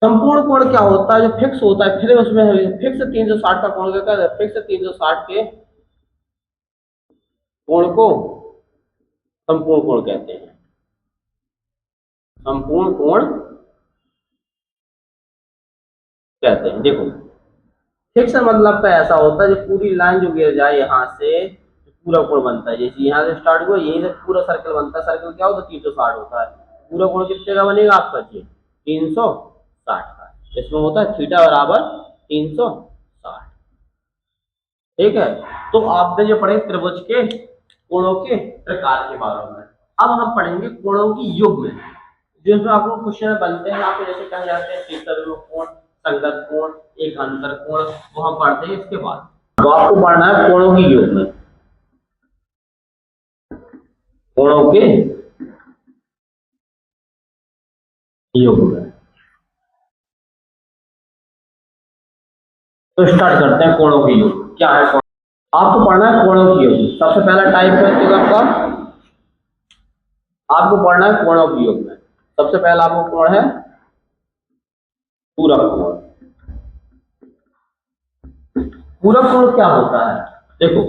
संपूर्ण कोण क्या होता है, जो फिक्स होता है, फिर उसमें फिक्स 360 का कोण क्या कहते हैं, फिक्स 360 के कोण को संपूर्ण कोण कहते हैं। संपूर्ण कोण कहते हैं। देखो फिक्स मतलब का ऐसा होता है जो पूरी लाइन जो गिर जाए यहाँ से पूरा कोण बनता है, जैसे यहाँ से स्टार्ट हुआ यहीं से पूरा सर्कल बनता है, सर्कल क्या होता है 360 होता है, पूरा कोण कितने का बनेगा आपका जी 360 का। इसमें होता है थीटा बराबर 360। ठीक है, तो आपने जो पढ़े त्रिभुज के कोणों के प्रकार के बारे में। अब हम पढ़ेंगे कोणों की युग्म, जिसमें आपको क्वेश्चन बनते हैं आपको, जैसे कहे जाते हैं शीतल कोण, संगत कोण, एक अंतर कोण, वो हम पढ़ते हैं इसके बाद। तो आपको पढ़ना है कोणों की योग में, कोणों के योग में। तो स्टार्ट करते हैं कोणों की योग। क्या है कोण? आपको पढ़ना है कोणों की योग। सबसे पहला टाइप है इसका आपका, आपको पढ़ना है कोणों की योग में। सबसे पहला आपको कोण है पूरक कोण। पूरक कोण क्या होता है? देखो,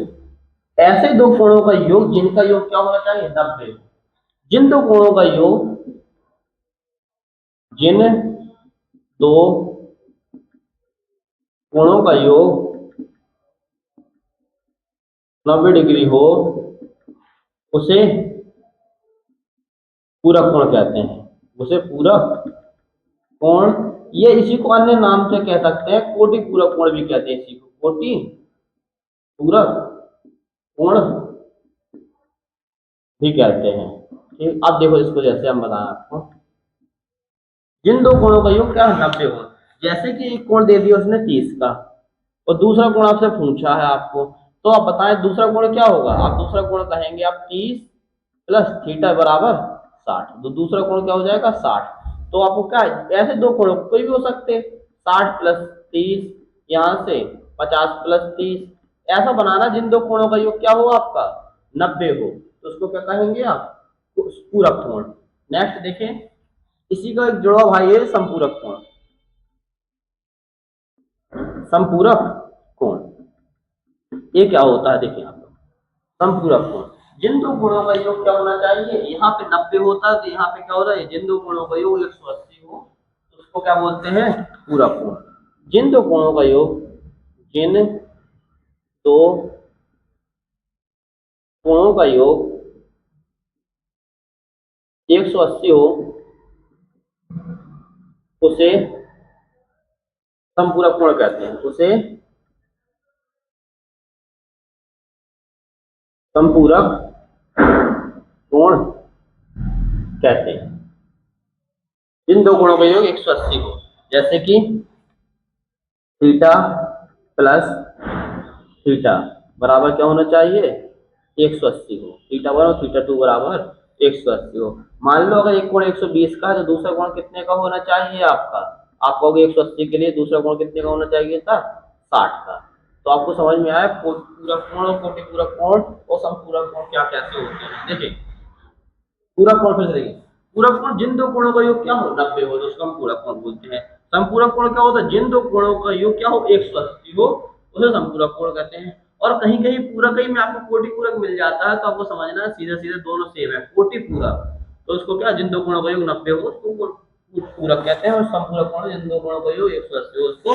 ऐसे दो कोणों का योग जिनका योग क्या होना चाहिए? 90। जिन दो कोणों का योग, जिन दो कोणों का योग 90 डिग्री हो, उसे पूरक कोण कहते हैं। उसे पूरक कोण, ये इसी को अन्य नाम से कह सकते हैं, कोटि पूरक कोण भी कहते हैं इसी को, कोटि पूरक कोण भी कहते हैं। ठीक, अब देखो इसको जैसे हम बताएं आपको, जिन दो कोणों का योग क्या है? 90 हो। जैसे कि एक कोण दे दिया उसने 30 का, और दूसरा कोण आपसे पूछा है आपको, तो आप बताएं दूसरा कोण क्या होगा? आप दूसरा कोण कहेंगे आप 30 प्लस थीटा बराबर 60। तो दूसरा कोण क्या हो जाएगा? 60। तो आपको क्या है? ऐसे दो कोण कोई भी हो सकते, 60 प्लस 30, यहाँ से 50 प्लस 30, ऐसा बनाना जिन दो कोणों का योग क्या हो आपका? 90 हो। तो उसको क्या कहेंगे आप? पूरक कोण। नेक्स्ट देखें, इसी का एक जुड़वा भाई है संपूरक कोण। संपूरक कोण ये क्या होता है? देखिए आप लोग, संपूरक कोण, जिन दो कोणों का योग क्या होना चाहिए? यहाँ पे 90 होता है, तो यहाँ पे क्या हो रहा है? जिन दो कोणों का योग 180 हो, तो उसको क्या बोलते हैं? पूरक कोण। जिन दो कोणों का योग, जिन दो कोणों का योग 180 हो, उसे संपूरक कोण कहते हैं। उसे संपूरक कोण कहते हैं। जिन दो कोणों का योग 180 हो, जैसे कि थीटा प्लस थीटा बराबर क्या होना चाहिए? 180 हो। थीटा वन और थीटा टू बराबर 180 हो। मान लो अगर एक कोण 120 का है, तो दूसरा कोण कितने का होना चाहिए आपका? आप कहोगे 180 के लिए दूसरा कोण कितने का होना चाहिए था? 60 का। तो आपको समझ में आया पूरक कोण और कोटि पूरक कोण और संपूरक कोण क्या कैसे होते हैं। देखिए, पूरक कोण फिर से देखिए, पूरक कोण जिन दो कोणों का योग क्या हो? 90 हो, तो उसको हम पूरक कोण बोलते हैं। संपूरक कोण क्या होता है? जिन दो कोणों का योग क्या हो? 180 हो, उसे संपूरक कोण कहते हैं। और कहीं कहीं पूरक ही में आपको कोटि पूरक मिल जाता है, तो आपको समझना है सीधे सीधे दोनों सेम है, कोटि पूरक। तो उसको क्या, जिन दो कोणों का योग 90 हो उसको पूरक कहते हैं, और संपूरक कोण जिन दो कोणों का योग 180 हो उसको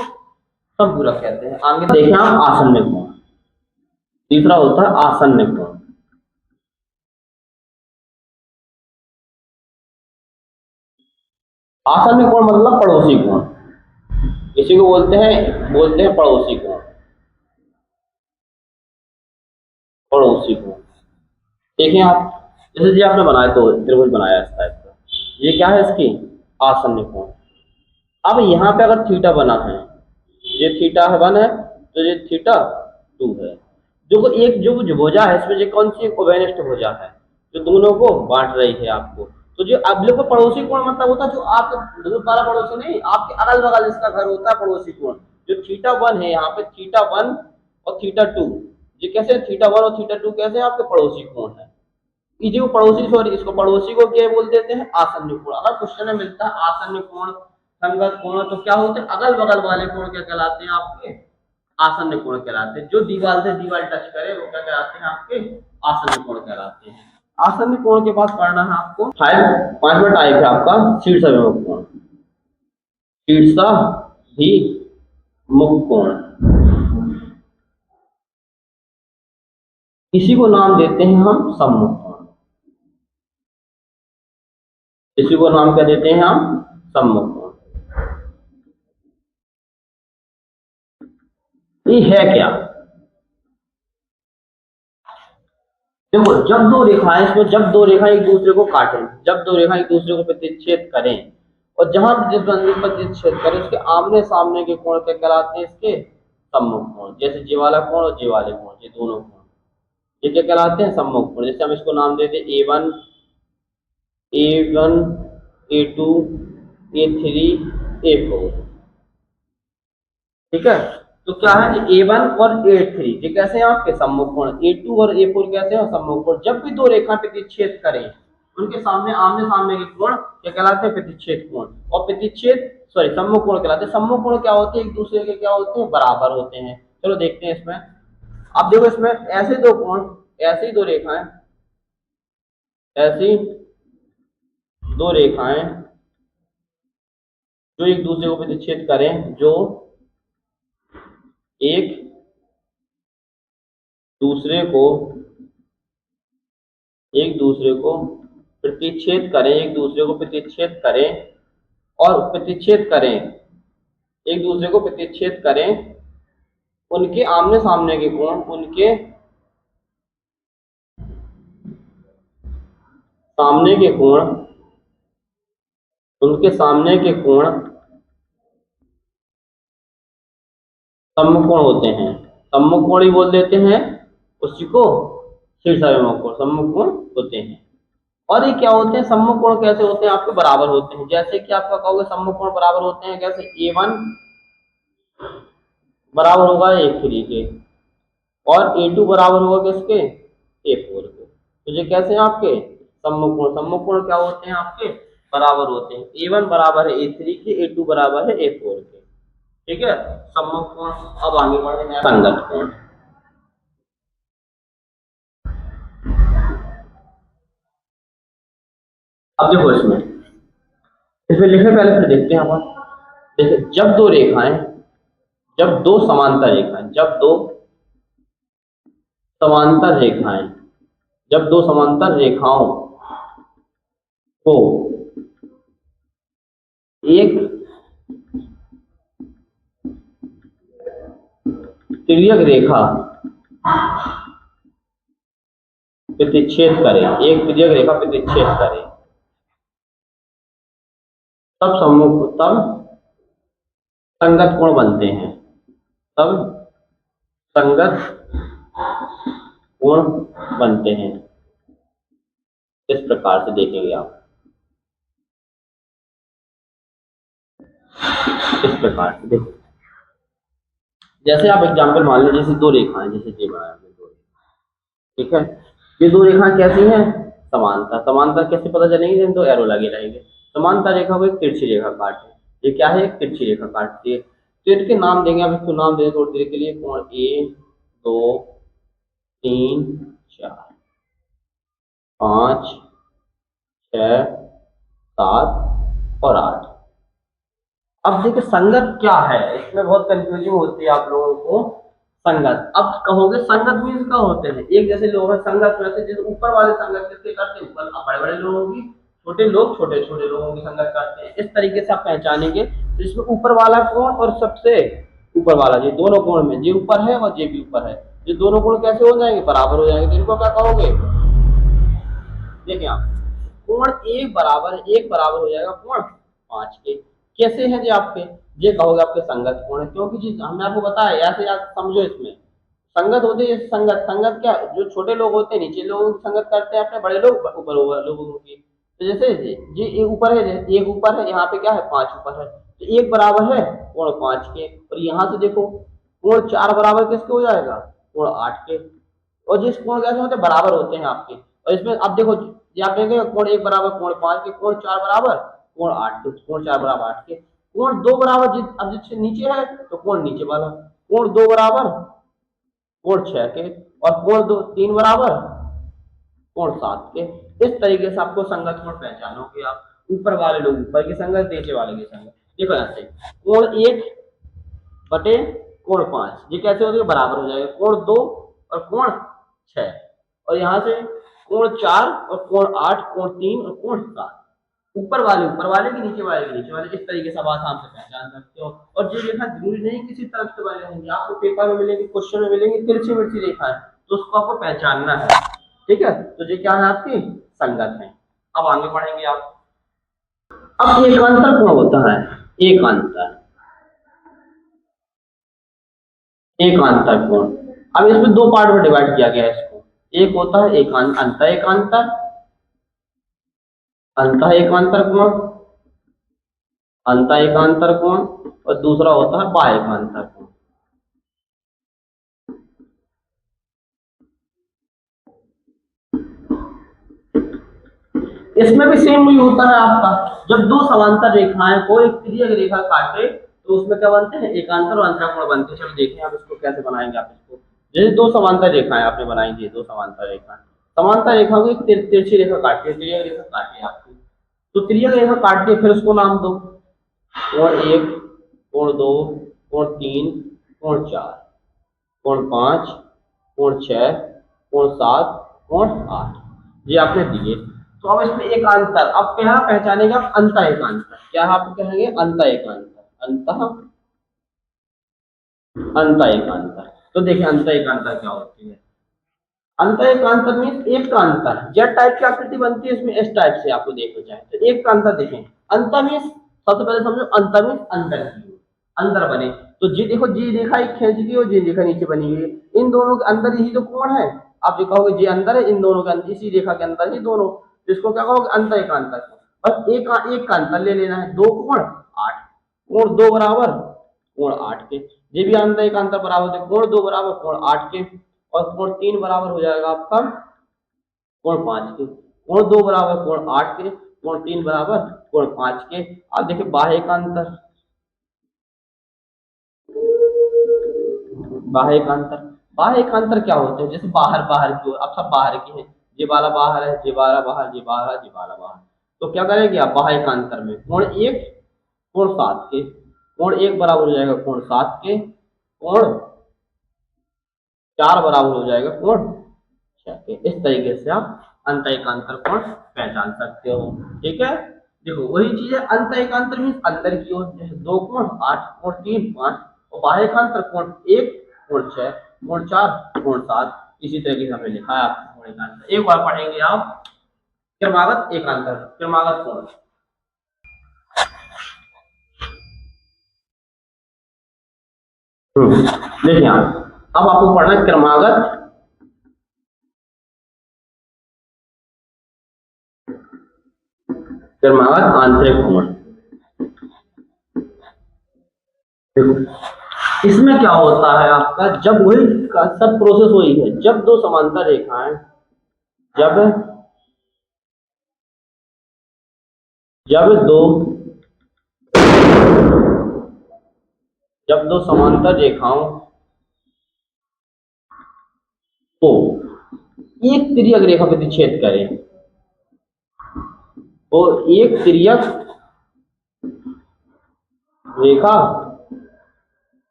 संपूरक कहते हैं। आगे देखें आप आसन्य कोण। तीसरा होता है आसन्य कोण। आसन्य कोण मतलब पड़ोसी कोण, इसी को बोलते हैं पड़ोसी कोण। पड़ोसी कोण देखें आप, जैसे जी आपने बनाया तो त्रिभुज बनाया इस टाइप का, ये क्या है इसकी? आसन्य कोण। अब यहाँ पे अगर थीटा बना है, ये थीटा है 1 है, तो ये थीटा 2 है। जो एक जो भुजा है इसमें, जो कौन सी उभयनिष्ठ भुजा है जो दोनों को बांट रही है आपको। तो जो अब देखो पड़ोसी कोण मतलब होता है जो आपके दूर वाला पड़ोसी नहीं, आपके अगल बगल इसका घर होता है पड़ोसी कोण। जो थीटा 1 है यहाँ पे, थीटा 1 और थीटा 2, ये कैसे? थीटा 1 और थीटा 2 कैसे आपके पड़ोसी कोण है? इसी को पड़ोसी, सॉरी, इसको पड़ोसी को क्या बोल देते हैं? आसन्य कोण। अगर क्वेश्चन में मिलता है आसन्य कोण, संगत कोण, तो क्या होते हैं? अगल बगल वाले कोण क्या कहलाते हैं? आपके आसन्य कोण कहलाते हैं। जो दीवार से दीवार टच करे वो क्या कहलाते हैं? आपके आसन्य कोण कहलाते हैं। आसन्य कोण के बाद पढ़ना है आपको पांचवा टाइप है आपका शीर्षाभिमुख कोण। शीर्षाभिमुख कोण, इसी को नाम देते हैं हम सम्मुख कोण। इसी को नाम क्या देते हैं हम? सम्मुख कोण। ये है क्या? देखो, जब दो रेखाएं इसमें, जब दो रेखाएं एक दूसरे को काटें, जब दो रेखाएं एक दूसरे को प्रतिच्छेद करें, और जहां भी जिस बिंदु पर प्रतिच्छेद करे उसके आमने सामने के कोण क्या कहलाते हैं, इसके सम्मुख कोण। जैसे ये वाला कोण और ये वाले कोण, ये दोनों कोण ये क्या कहलाते हैं, सम्मुख कोण। जैसे हम इसको नाम देते A1 A1 A2 A3 A4, ठीक है। तो क्या है कि A1 और A3 ये कैसे हैं आपके सम्मुख कोण, A2 और A4 कैसे हैं सम्मुख कोण। जब भी दो रेखा प्रतिच्छेद करें उनके सामने आमने सामने के कोण क्या कहलाते हैं, प्रतिच्छेद कोण। और प्रतिच्छेद सॉरी सम्मुख कोण कहलाते हैं। सम्मुख कोण क्या होते हैं, एक दूसरे के क्या होते हैं, बराबर होते हैं। चलो देखते हैं इसमें। अब देखो इसमें ऐसे दो कोण, ऐसी दो रेखाएं, ऐसी दो रेखाएं जो एक दूसरे को प्रतिच्छेद करें, जो एक दूसरे को प्रतिच्छेद करें, एक दूसरे को प्रतिच्छेद करें और प्रतिच्छेद करें, एक दूसरे को प्रतिच्छेद करें, उनके आमने सामने के कोण, उनके सामने के कोण, उनके सामने के कोण सम्मुख कोण होते हैं। सम्मुख कोण ही बोल देते हैं उसी को, शीर्षाभिमुख कोण सम्मुख कोण होते हैं। और ये क्या होते हैं, सम्मुख कोण कैसे होते हैं, आपके बराबर होते हैं। जैसे कि आपका कहोगे सम्मुख कोण बराबर होते हैं कैसे, A1 बराबर होगा A3 के और A2 बराबर होगा किसके, A4 के। तो ये कैसे हैं आपके सम्मुख कोण। सम्मुख कोण क्या होते हैं आपके, बराबर होते हैं। A1 बराबर है A3 के, A2 बराबर है A4 के, ठीक है। सम्मुख कोण। अब आगे बढ़ते हैं संगत कोण। अब देखो इसमें लिखे पहले फिर देखते हैं अपन। देखिए जब दो समांतर रेखाएं, जब दो समांतर रेखाओं को एक तिर्यक रेखा प्रतिच्छेद करे, एक तिर्यक रेखा प्रतिच्छेद करे, तब संगत कोण बनते हैं, तब संगत कोण बनते हैं। इस प्रकार से देखेंगे आप, इस प्रकार से देखो। जैसे आप एग्जाम्पल मान लीजिए, जैसे दो रेखाएं, जैसे ये बनाया हमने दो रेखा, ठीक है। ये दो रेखाएं कैसी हैं, समांतर। समांतर कैसे पता चलेंगे, जब दो एरो लगे रहेंगे। समांतर रेखा को एक तिरछी रेखा काटे, ये क्या है, एक तिरछी रेखा काटती है। तो इसके नाम देंगे, अब इसको नाम देंगे थोड़ी देर के लिए, कोण 1 2 3 4 5 6 7 और 8। अब देखिए संगत क्या है, इसमें बहुत कंफ्यूजिंग होती है आप लोगों को। संगत, अब कहोगे संगत मीन्स क्या होते हैं, एक जैसे लोग हैं संगत में से, जैसे ऊपर वाले संगत किसके करते हैं, ऊपर बड़े बड़े लोगों की, छोटे लोग छोटे छोटे लोगों की संगत करते हैं। इस तरीके से आप पहचानेंगे। तो इसमें ऊपर वाला कोण और सबसे ऊपर वाला, ये दोनों कोण में ये ऊपर है और ये भी ऊपर है, ये दोनों कोण कैसे हो जाएंगे, बराबर हो जाएंगे। तो इनको क्या कहोगे, देखिए आप, कोण एक बराबर हो जाएगा कोण 5 के। कैसे हैं जी आपके, ये कहोगे आपके संगत कोण है, क्योंकि जी हमने आपको बताया, ऐसे आप समझो। इसमें संगत होते हैं, संगत संगत क्या, जो छोटे लोग होते हैं नीचे लोगों की संगत करते हैं, अपने बड़े लोग ऊपर लोगों की। तो जैसे जी ये ऊपर है, एक ऊपर है, यहाँ पे क्या है 5 ऊपर है, तो एक बराबर है कोण 5 के। और यहाँ से देखो कोण 4 बराबर किसके हो जाएगा, कोण 8 के। और जिस कोण कैसे होते हैं, बराबर होते हैं आपके। और इसमें अब देखो, ये आप देखेंगे कोण 1 बराबर कोण 5 के, कोण 4 बराबर कोण 8 के, कोण 4 बराबर 8 के। कोण 2 बराबर अब जिससे नीचे है तो कोण नीचे वाला, कोण 2 बराबर कोण 6 के, और कोण 3 बराबर कोण 7 के। इस तरीके से आपको संगत कोण पहचानोगे आप। ऊपर वाले लोग ऊपर की संगत, नीचे वाले की संगत। देखो ऐसे कोण 1 बटे कोण 5 ये कैसे हो जाएगा, बराबर हो जाएगा कोण 2 और कोण 6। और यहाँ से कोण 4 और कोण 8, कोण 3 और कोण 7। ऊपर वाले की, नीचे वाले की, नीचे वाले। इस तरीके से आप आसाम से पहचान सकते हो। और ये रेखा जरूरी नहीं किसी तरफ से बने रहेंगी, आपको पेपर में मिलेंगी, क्वेश्चन में मिलेंगी तिरछी मिर्ची रेखा है, तो उसको आपको पहचानना है, ठीक है। तो ये क्या है, आपकी संगत है। अब आगे बढ़ेंगे आप। अब एकांतर कोण होता है, एकांतर, एकांतर कोण। अब इसमें दो पार्ट में डिवाइड किया गया है इसको। एक होता है एकांत अंत एकांतर, अंत एकांतर कोण, अंत एकांतर कोण, और दूसरा होता है बाह्य एकांतर कोण। इसमें भी सेम वही होता है आपका, जब दो समांतर रेखाएं को एक तिर्यक रेखा काटे तो उसमें क्या बनते हैं, एकांतर और अंतःकोण बनते हैं। चलो देखिए आप इसको कैसे बनाएंगे। आप इसको जैसे दो समांतर रेखाएं आपने बनाई दी, दो समांतर रेखा, समांतर रेखा को एक तिरछी रेखा काटी है, तिर्यक रेखा काटी है आपकी, तो तिर्यक रेखा काट के फिर उसको नाम दो, कोण 1, कोण 2, कोण 3, कोण 4, कोण 5, कोण 6, कोण 7, कोण 8, ये आपने दिए। तो अब इसमें एक अंतर, अब क्या पहचानेंगे आप, अंत एकांतर, क्या आप कहेंगे, अंत एकांतर, अंत एकांतर। तो देखिए अंत एकांतर क्या होती है। अंत एकांतर में एक का अंतर, जेड टाइप की आकृति बनती है, इसमें एस टाइप से आपको देखना चाहे तो एक का अंतर देखें। अंत में सबसे पहले समझो, अंत में अंदर की ओर, अंदर बने, तो जी देखो, जी रेखा एक खींच दी और जी रेखा नीचे बनी हुई है, इन दोनों के अंदर ही तो कोण है। आप जो कहोगे जी अंदर है, इन दोनों के अंदर, इसी रेखा के अंदर ही दोनों, तो इसको क्या कहोगे, अंत एकांतर। बस एक का अंतर ले लेना है, दो कोण 8, कोण 2 बराबर कोण 8 के, ये भी अंत एकांतर बराबर है, कोण 2 बराबर कोण 8 के, और कोण 3 बराबर हो जाएगा आपका कोण 5 के, कोण 2 बराबर कोण 8 के, कोण 3 बराबर कोण 5 के। अब देखिए बाह्य का अंतर, बाह्य का अंतर, बाह्य का अंतर क्या होते हैं, जैसे बाहर, बाहर की ओर, अब सब बाहर की है, ये वाला बाहर है, ये वाला बाहर, ये बाहर, ये वाला बाहर, तो क्या करेंगे आप, बाह्य का अंतर में कोण 1 कोण 7 के, कोण 1 बराबर हो जाएगा कोण 7 के, कोण 4 बराबर हो जाएगा कोण 6 के। इस तरीके से आप अंत एकांतर कोण पहचान सकते हो, ठीक है। देखो वही चीज है, अंत एकांतर मीन्स अंदर की ओर, जैसे 2 कोण 8, कोण 3 5, और बाह्य एकांतर कोण 1 कोण 6, कोण 4 कोण 7, इसी तरीके से हमने लिखा है आपको कोण एकांतर। एक बार पढ़ेंगे आप, क्रमागत एकांतर, क्रमागत कोण। देखिए आप, अब आपको पढ़ना है क्रमागत, क्रमागत आंतरिक कोण। देखो इसमें क्या होता है आपका, जब वही सब प्रोसेस वही है, जब दो समांतर रेखाएं, जब जब दो जब दो समांतर रेखाओं को एक तिर्यक रेखा प्रतिच्छेद करें, तो एक तिर्यक रेखा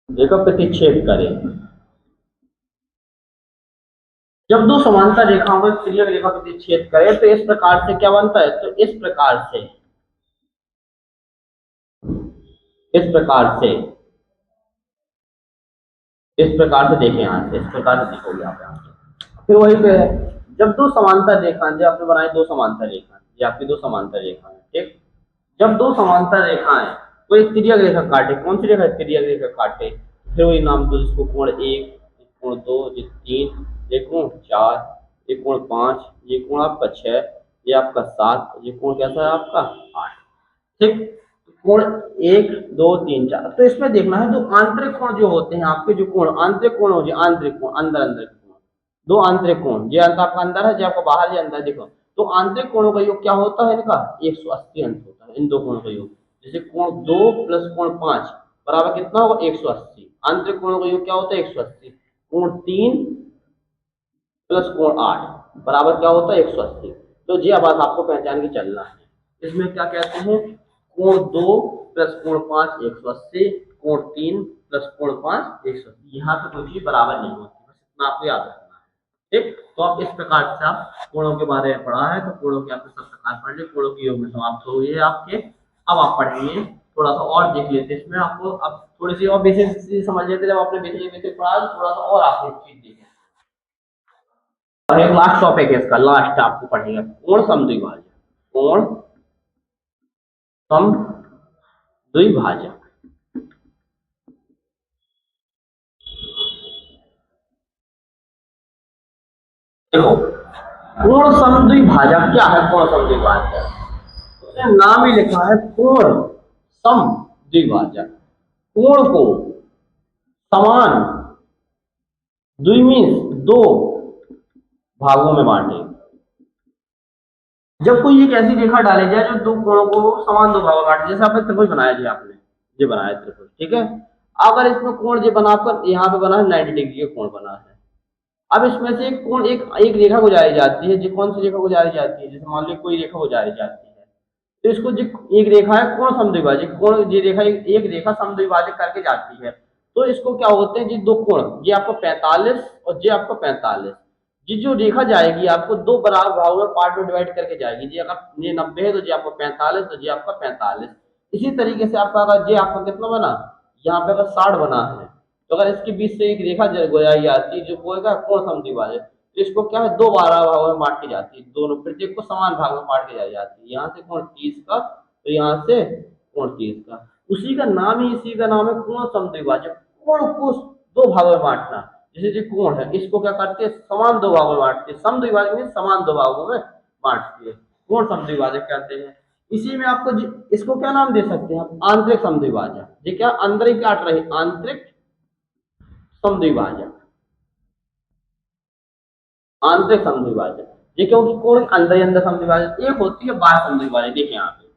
रेखा प्रतिच्छेद करें, जब दो समांतर रेखाओं को एक तिर्यक रेखा प्रतिच्छेद करें तो इस प्रकार से क्या बनता है, तो इस प्रकार से, इस प्रकार से, इस प्रकार से देखें, यहां से इस प्रकार से देखोगे आप यहां से, फिर वही पे है, जब दो समांतर रेखा, जो आपने बनाई दो समांतर रेखा, ये आपकी दो समांतर रेखा है, ठीक, जब दो समांतर रेखाएं को एक तिर्यक रेखा काटे, कौन सी रेखा, तिर्यक रेखा काटे, फिर वही नाम दो, जिसको कोण 1, कोण 2, ये 3, ये कोण 4, ये कोण 5, ये कोण आपका 6, ये आपका 7, ये कोण कैसा है आपका 8, ठीक। कोण 1 2 3 4, तो इसमें देखना है, जो आंतरिक कोण जो होते हैं आपके, जो कोण आंतरिक कोण हो, जो आंतरिक कोण, अंदर अंदर के कोण, दो आंतरिक कोण, ये अंत आपका अंदर है, जो आपका बाहर, ये अंदर, देखो तो आंतरिक कोणों का योग क्या होता है, इनका 180 अंश होता है, इन दो कोणों का योग, जैसे कोण 2 प्लस कोण 5 बराबर कितना होगा, 180, आंतरिक कोणों का योग क्या होता है, 180, कोण 3 प्लस कोण 8 बराबर क्या होता है, 180। तो ये बात आपको पहचान के चलना है। इसमें क्या कहते हैं, कोण 2 प्लस कोण 5 180, कोण 3 प्लस कोण 5 180, यहाँ पे कोई चीज बराबर नहीं होती, बस इतना आपको याद रखना है, ठीक। तो आप इस प्रकार से आप कोणों के बारे में पढ़ा है, तो कोणों के आपने सब प्रकार पढ़ लिए, कोणों की योग में समाप्त हो गई है आपके। अब आप पढ़ेंगे थोड़ा सा और देख लेते हैं इसमें, आपको अब थोड़ी सी और बेसिक समझ लेते, जब आपने बेसिक बेसिक पढ़ा तो थोड़ा सा और आपको चीज देखें। और एक लास्ट टॉपिक है इसका, लास्ट आपको पढ़ेगा, कोण समद्विभाजक, कोण समद्विभाजक। देखो कोण समद्विभाजक क्या है? कोण समद्विभाजक उसने नाम ही लिखा है कोण समद्विभाजक। कोण को समान द्वि मीन्स दो भागों में बांटे। जब कोई एक ऐसी रेखा डाली जाए जो दो कोणों को समान दो भागों में बांटे, जैसे आपने त्रिभुज बनाया जी, आपने ये बनाया त्रिभुज, ठीक है। अगर इसमें कोण ये बनाकर यहाँ पे बना है 90 डिग्री का कोण बना है। अब इसमें से एक कोण एक रेखा गुजारी जाती है, जो कौन सी रेखा गुजारी जाती है? जैसे मान लो कोई रेखा गुजारी जाती है, तो इसको जो एक रेखा है कोण समद्विभाजक, कोण ये रेखा एक रेखा समद्विभाजक करके जाती है, तो इसको क्या होते हैं जी? दो कोण, ये आपका 45 और ये आपका 45, ये जो रेखा जाएगी आपको दो बराबर भागों में पार्ट में डिवाइड करके जाएगी जी। अगर ये 90 है तो ये आपका 45, तो ये आपका 45। इसी तरीके से आपका अगर ये आपका कितना बना, यहाँ पे अगर 60 बना है, तो अगर इसके बीच से एक रेखा गुजारी जाती है जो होगा कोण समद्विभाजक, तो इसको क्या है दो बराबर भागों में बांट के जाती है, दोनों प्रत्येक को समान भाग में बांट के जाई जाती है। यहाँ से कोण 30 का, तो यहाँ से कोण 30 का, उसी का नाम ही इसी का नाम है कोण समद्विभाजक। कोण को दो भागों में बांटना, जैसे जो कोण है इसको क्या करते हैं समान दो भागों में बांटते हैं, समद्विभाजक में समान दो भागों में बांटते हैं, कोण समद्विभाजक कहते हैं। इसी में आपको इसको क्या नाम दे सकते हैं आप? आंतरिक समद्विभाजक। ये क्या अंदर ही काट रहे, आंतरिक समद्विभाजक, आंतरिक समद्विभाजक। ये क्योंकि कोण अंदर ही अंदर समद्विभाजक। एक होती है बाह्य समद्विभाजक, देखिए यहाँ पे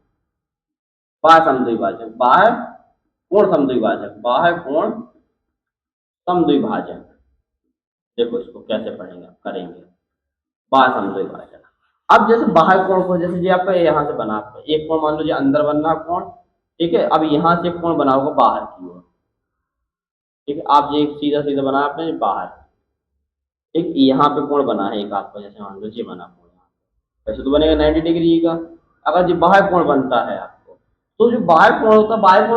बाह्य समद्विभाजक, बाह्य कोण समद्विभाजक, बाह्य कोण समद्विभाजक। देखो इसको कैसे पढ़ेंगे करेंगे, बाह्य समद्विभाजक। अब जैसे बाह्य कोण को, जैसे ये आपका यहाँ से बना, आपका एक कोण मान लो जो अंदर बनना कोण, ठीक है। अब यहाँ से कोण बना होगा बाहर की ओर, ठीक है। आप ये सीधा सीधा बना आपने बाहर, ठीक। यहाँ पे कोण बना है एक आपका, जैसे मान लो ये बना कोण, वैसे तो बनेगा 90 डिग्री का। अगर जो बाह्य कोण बनता है आपको, तो जो बाह्य कोण होता है, बाह्य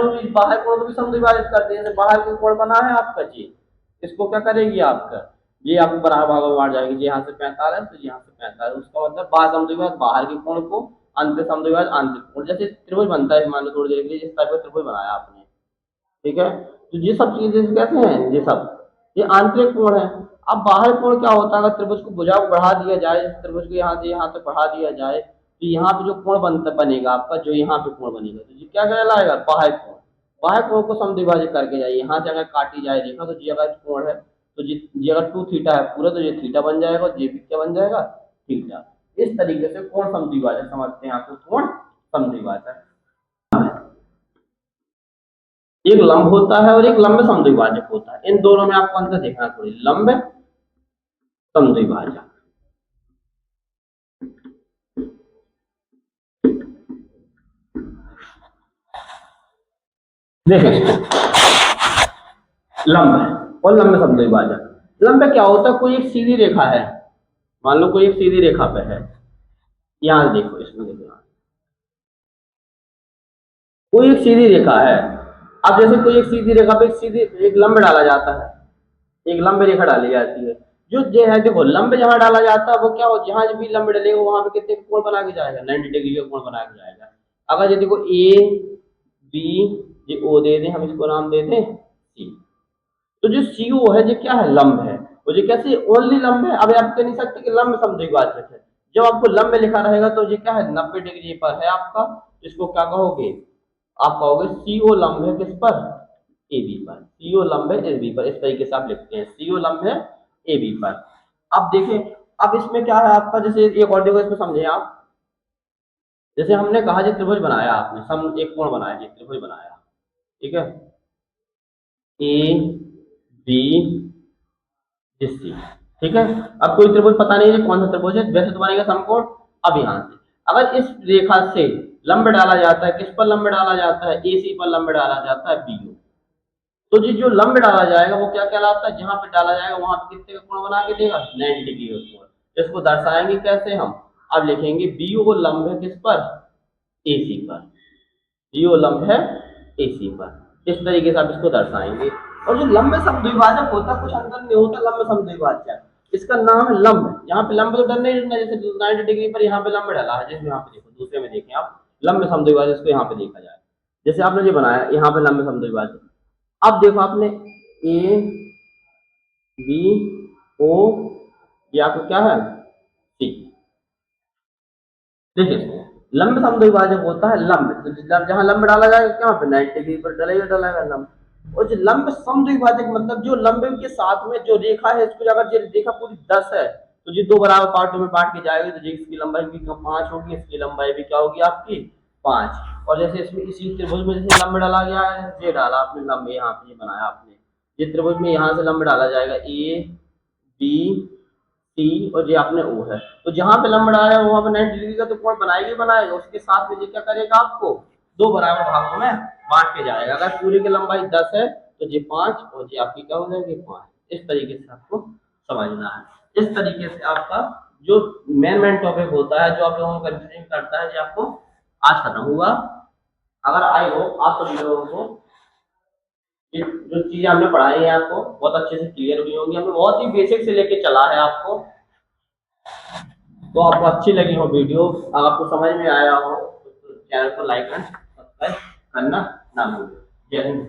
कोण को भी समद्विभाजित करते हैं। जैसे बाहर का कोण बना है आपका जी, इसको क्या करेगी आपका, ये आपको बराबर भागों में बांट जाएगी। यहाँ से 45 तो यहाँ से 45, उसका मतलब बाह्य समद्विभाजक बाहर के कोण को, आंतरिक समद्विभाजक आंतरिक कोण। जैसे त्रिभुज बनता है, मान लो थोड़ी देर के लिए जिस टाइप का त्रिभुज बनाया आपने, ठीक है। तो ये सब चीजें कैसे हैं, ये सब ये आंतरिक कोण है। अब बाहर कोण क्या होता है? अगर त्रिभुज को भुजा को बढ़ा दिया जाए, त्रिभुज को यहाँ से यहाँ तक बढ़ा दिया जाए, तो यहाँ पे जो कोण बनेगा आपका, जो यहाँ पे कोण बनेगा, तो ये क्या कहलाएगा? बाह्य कोण। बाह्य कोण को समद्विभाजित करके जाए, यहाँ से अगर काटी जाए रेखा, तो ये अगर कोण है, तो ये अगर 2 थीटा है पूरा, तो ये थीटा बन जाएगा, और ये भी क्या बन जाएगा? थीटा। इस तरीके से कोण समद्विभाजक समझते हैं आपको, कोण समद्विभाजक। एक लंब होता है और एक लंब समद्विभाजक होता है। इन दोनों में आपको अंतर देखना थोड़ी, लंब समद्विभाजक। देखें लंब और लंब समद्विभाजक। लंब क्या होता है? कोई एक सीधी रेखा है, मान लो कोई एक सीधी रेखा पे है, यहां देखो, इसमें देखो कोई एक सीधी रेखा है। अब जैसे कोई एक सीधी रेखा पे एक लंब डाला जाता है, एक लंब रेखा डाली जाती है। जो है देखो लंब जहां डाला जाता है वो क्या हो, जहां भी लंब डलेगा वहां पे कितने कोण बना के जाएगा? 90 डिग्री का कोण बना के जाएगा। अगर ये देखो ए बी, ये ओ दे दें, हम इसको नाम दे दें सी, तो जो सी ओ है ये क्या है? लंब है। और ये कैसे ओनली लंब है? अब आप कह नहीं सकते कि लंब समद्विभाजक है। जब आपको लंब लिखा रहेगा तो ये क्या है? 90 डिग्री पर है आपका, इसको क्या कहोगे? आप कहोगे सीओ लंब है किस पर? ए बी पर। सीओ लंब है ए बी पर, इस तरीके से आप लिखते हैं, सीओ लंब है ए बी पर। अब देखें, अब इसमें क्या है आपका, जैसे एक और देखो इसमें समझे आप, जैसे हमने कहा जी त्रिभुज बनाया आपने, सम एक कोण बनाया जी, त्रिभुज बनाया, ठीक है, ए बी सी, ठीक है। अब कोई त्रिभुज पता नहीं है कौन सा त्रिभुज है, वैसे तो बनेगा समकोण। अब यहाँ से अगर इस रेखा से लंब डाला जाता है, किस पर लंब डाला जाता है? ए सी पर लंब डाला जाता है, बी ओ। तो जी जो लंब डाला जाएगा वो क्या कहलाता है? जहां पे डाला जाएगा वहां पे कितने का कोण बना के देगा? 90 डिग्री का कोण। इसको दर्शाएंगे कैसे हम? अब लिखेंगे बी ओ लंब है किस पर? ए सी पर। बी ओ लंब है ए सी पर। इस तरीके से आप इसको दर्शाएंगे। और जो लंब समद्विभाजक होता है, कुछ अंतर नहीं होता लंब समद्विभाजक, इसका नाम है लंब। यहाँ पे लंब तो डर नहीं डरना, जैसे 90 डिग्री पर यहाँ पे लंब डाला है, जैसे यहाँ पे देखो दूसरे में देखें आप, लंबे समद्विभाजक इसको यहाँ पे देखा जाए। जैसे आपने ये बनाया यहाँ पे लंबे समद्विभाजक, अब देखो आपने ए बी ओ, ये आपको क्या है सी। देखिए लंब समद्विभाजक होता है लंब, तो जहां लंब डाला जाएगा क्या पे 90 डिग्री पर डलेगा लंब। और जो लंब समद्विभाजक मतलब जो लंब के साथ में जो रेखा है, इसको अगर ये रेखा पूरी 10 है तो ये दो बराबर पार्टों में बांट के जाएगी, तो इसकी लंबाई भी 5 होगी, इसकी लंबाई भी क्या होगी आपकी 5। और जैसे इसमें इसी त्रिभुज में जैसे लंब डाला गया है, ये डाला आपने लंब, यहाँ पे ये बनाया आपने, ये त्रिभुज में यहाँ से लंब डाला जाएगा ए बी सी, और ये आपने ओ है, तो जहां पे लंब डाला है वहां पे 90 डिग्री का तो कोण बनाएगा ही बनाएगा। उसके साथ में ये क्या करेगा, आपको दो बराबर भागों में बांट के जाएगा। अगर पूरी की लंबाई 10 है तो ये 5 और ये आपकी क्या हो जाएगी 5। इस तरीके से आपको समझना है। इस तरीके से आपका जो मेन टॉपिक होता है, जो आप लोगों को कंफ्यूजिंग करता है, ये आपको आज खत्म हुआ। अगर आई हो आप सभी लोगों को ये जो चीजें हमने पढ़ाई है आपको बहुत अच्छे से क्लियर हुई होंगी। हमने बहुत ही बेसिक से लेके चला है आपको, तो आपको अच्छी लगी हो वीडियो, अगर आपको समझ में आया हो तो चैनल को लाइक एंड सब्सक्राइब करना ना भूलें। जय हिंद।